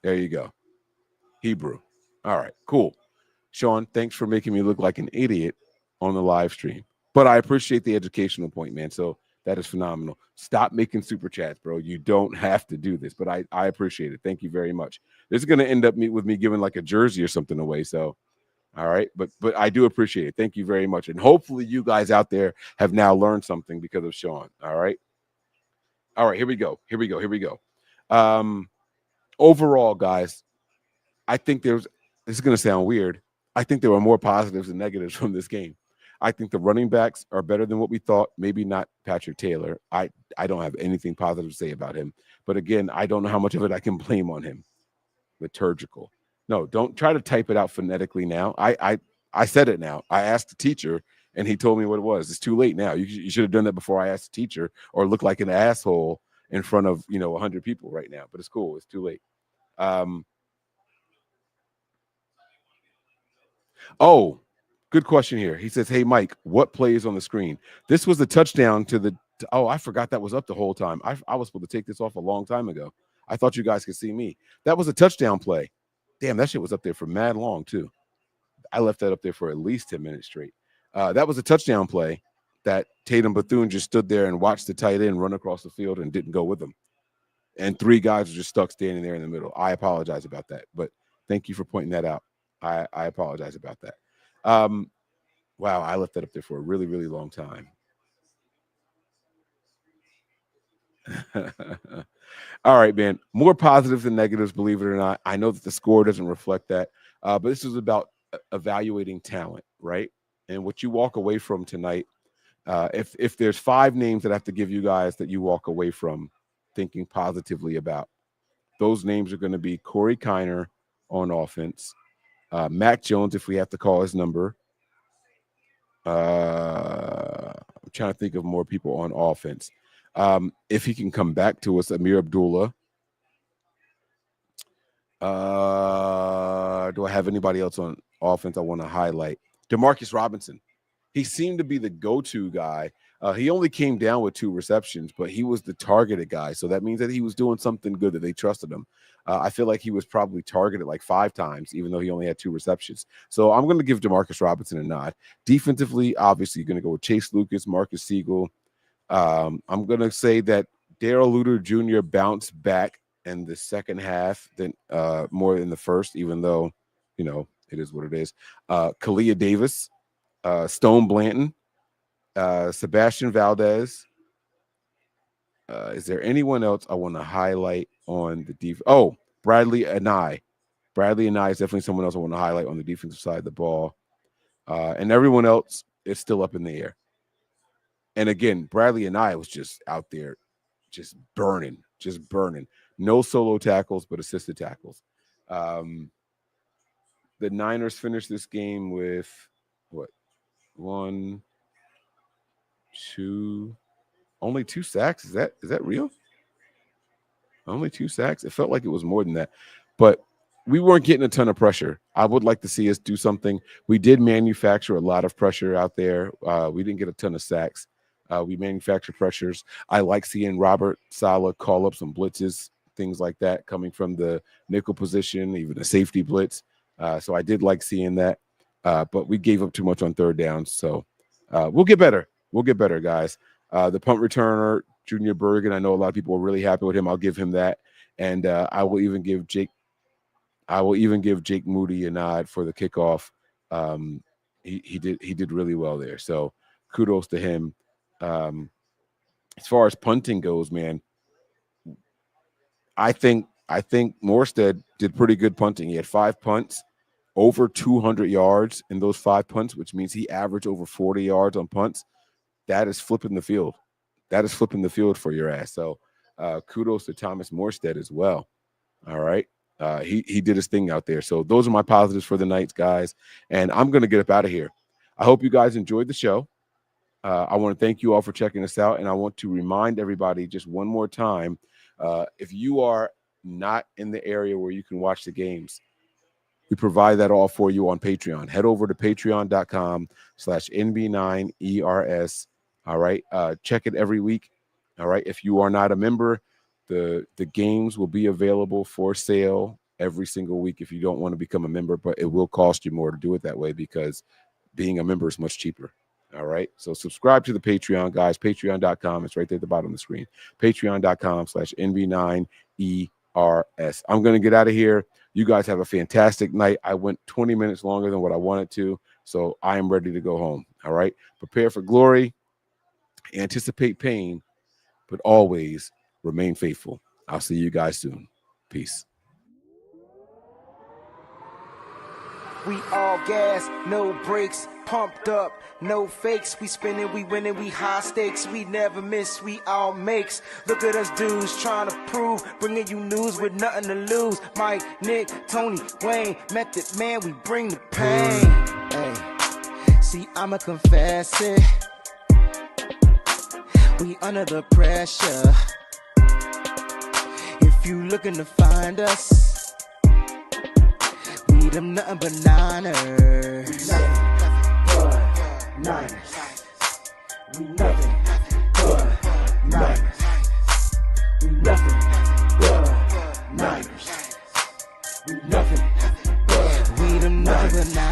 There you go. Hebrew. All right, cool. Sean, thanks for making me look like an idiot on the live stream. But I appreciate the educational point, man. So that is phenomenal. Stop making super chats, bro. You don't have to do this, but I appreciate it. Thank you very much. This is going to end up with me giving like a jersey or something away. So, all right. But I do appreciate it. Thank you very much. And hopefully you guys out there have now learned something because of Sean. All right. All right. Here we go. Overall, guys, I think this is going to sound weird. I think there were more positives than negatives from this game. I think the running backs are better than what we thought. Maybe not Patrick Taylor. I don't have anything positive to say about him. But again, I don't know how much of it I can blame on him. Liturgical. No, don't try to type it out phonetically now. I said it now. I asked the teacher, and he told me what it was. It's too late now. You should have done that before I asked the teacher, or look like an asshole in front of 100 people right now. But it's cool. It's too late. Oh, good question here. He says, hey, Mike, what play is on the screen? This was the touchdown to the Oh, I forgot that was up the whole time. I was supposed to take this off a long time ago. I thought you guys could see me. That was a touchdown play. Damn, that shit was up there for mad long, too. I left that up there for at least 10 minutes straight. That was a touchdown play that Tatum Bethune just stood there and watched the tight end run across the field and didn't go with him. And 3 guys were just stuck standing there in the middle. I apologize about that, but thank you for pointing that out. I apologize about that. Wow, I left that up there for a really, really long time. All right, man. More positives than negatives, believe it or not. I know that the score doesn't reflect that, but this is about evaluating talent, right? And what you walk away from tonight, if there's 5 names that I have to give you guys that you walk away from thinking positively about, those names are going to be Corey Kiner on offense, Mac Jones, if we have to call his number. I'm trying to think of more people on offense. If he can come back to us, Amir Abdullah. Do I have anybody else on offense I want to highlight? Demarcus Robinson. He seemed to be the go-to guy. He only came down with 2 receptions, but he was the targeted guy. So that means that he was doing something good, that they trusted him. I feel like he was probably targeted like 5 times, even though he only had 2 receptions. So I'm going to give Demarcus Robinson a nod. Defensively, obviously, you're going to go with Chase Lucas, Marcus Siegel. I'm going to say that Darrell Luter Jr. bounced back in the second half than more in the first, even though, you know, it is what it is. Kalia Davis, Stone Blanton, Sebastian Valdez. Is there anyone else I want to highlight on the defense? Oh, Bradley Anai. Bradley Anai is definitely someone else I want to highlight on the defensive side of the ball. And everyone else is still up in the air. And again, Bradley Anai was just out there just burning. No solo tackles, but assisted tackles. The Niners finished this game with what? 1, 2, only 2 sacks. Is that real? Only 2 sacks? It felt like it was more than that. But we weren't getting a ton of pressure. I would like to see us do something. We did manufacture a lot of pressure out there. We didn't get a ton of sacks. We manufactured pressures. I like seeing Robert Saleh call up some blitzes, things like that, coming from the nickel position, even a safety blitz. So I did like seeing that. But we gave up too much on third down. So we'll get better. We'll get better, guys. The punt returner, Junior Bergen, I know a lot of people are really happy with him. I'll give him that. And I will even give Jake Moody a nod for the kickoff. He did really well there. So kudos to him. As far as punting goes, man, I think Morstead did pretty good punting. He had 5 punts, over 200 yards in those 5 punts, which means he averaged over 40 yards on punts. That is flipping the field. That is flipping the field for your ass. So kudos to Thomas Morstead as well. All right. He did his thing out there. So those are my positives for the night, guys. And I'm going to get up out of here. I hope you guys enjoyed the show. I want to thank you all for checking us out. And I want to remind everybody just one more time, if you are not in the area where you can watch the games, we provide that all for you on Patreon. Head over to patreon.com/NB9ERS. All right. Check it every week. All right. If you are not a member, the games will be available for sale every single week if you don't want to become a member, but it will cost you more to do it that way because being a member is much cheaper. All right. So subscribe to the Patreon, guys. Patreon.com. It's right there at the bottom of the screen. Patreon.com/NB9ERS. I'm going to get out of here. You guys have a fantastic night. I went 20 minutes longer than what I wanted to, so I am ready to go home. All right. Prepare for glory, anticipate pain, but always remain faithful. I'll see you guys soon. Peace. We all gas, no brakes, pumped up, no fakes. We spinning, we winning, we high stakes. We never miss, we all makes. Look at us dudes trying to prove, bringing you news with nothing to lose. Mike, Nick, Tony, Wayne, Method Man, we bring the pain. Hey, see, I'ma confess it. We under the pressure. If you looking to find us, we them nothing but Niners. Nothing but Niners. We nothing but Niners. We nothing but Niners. We nothing but. We them nothing but Niners.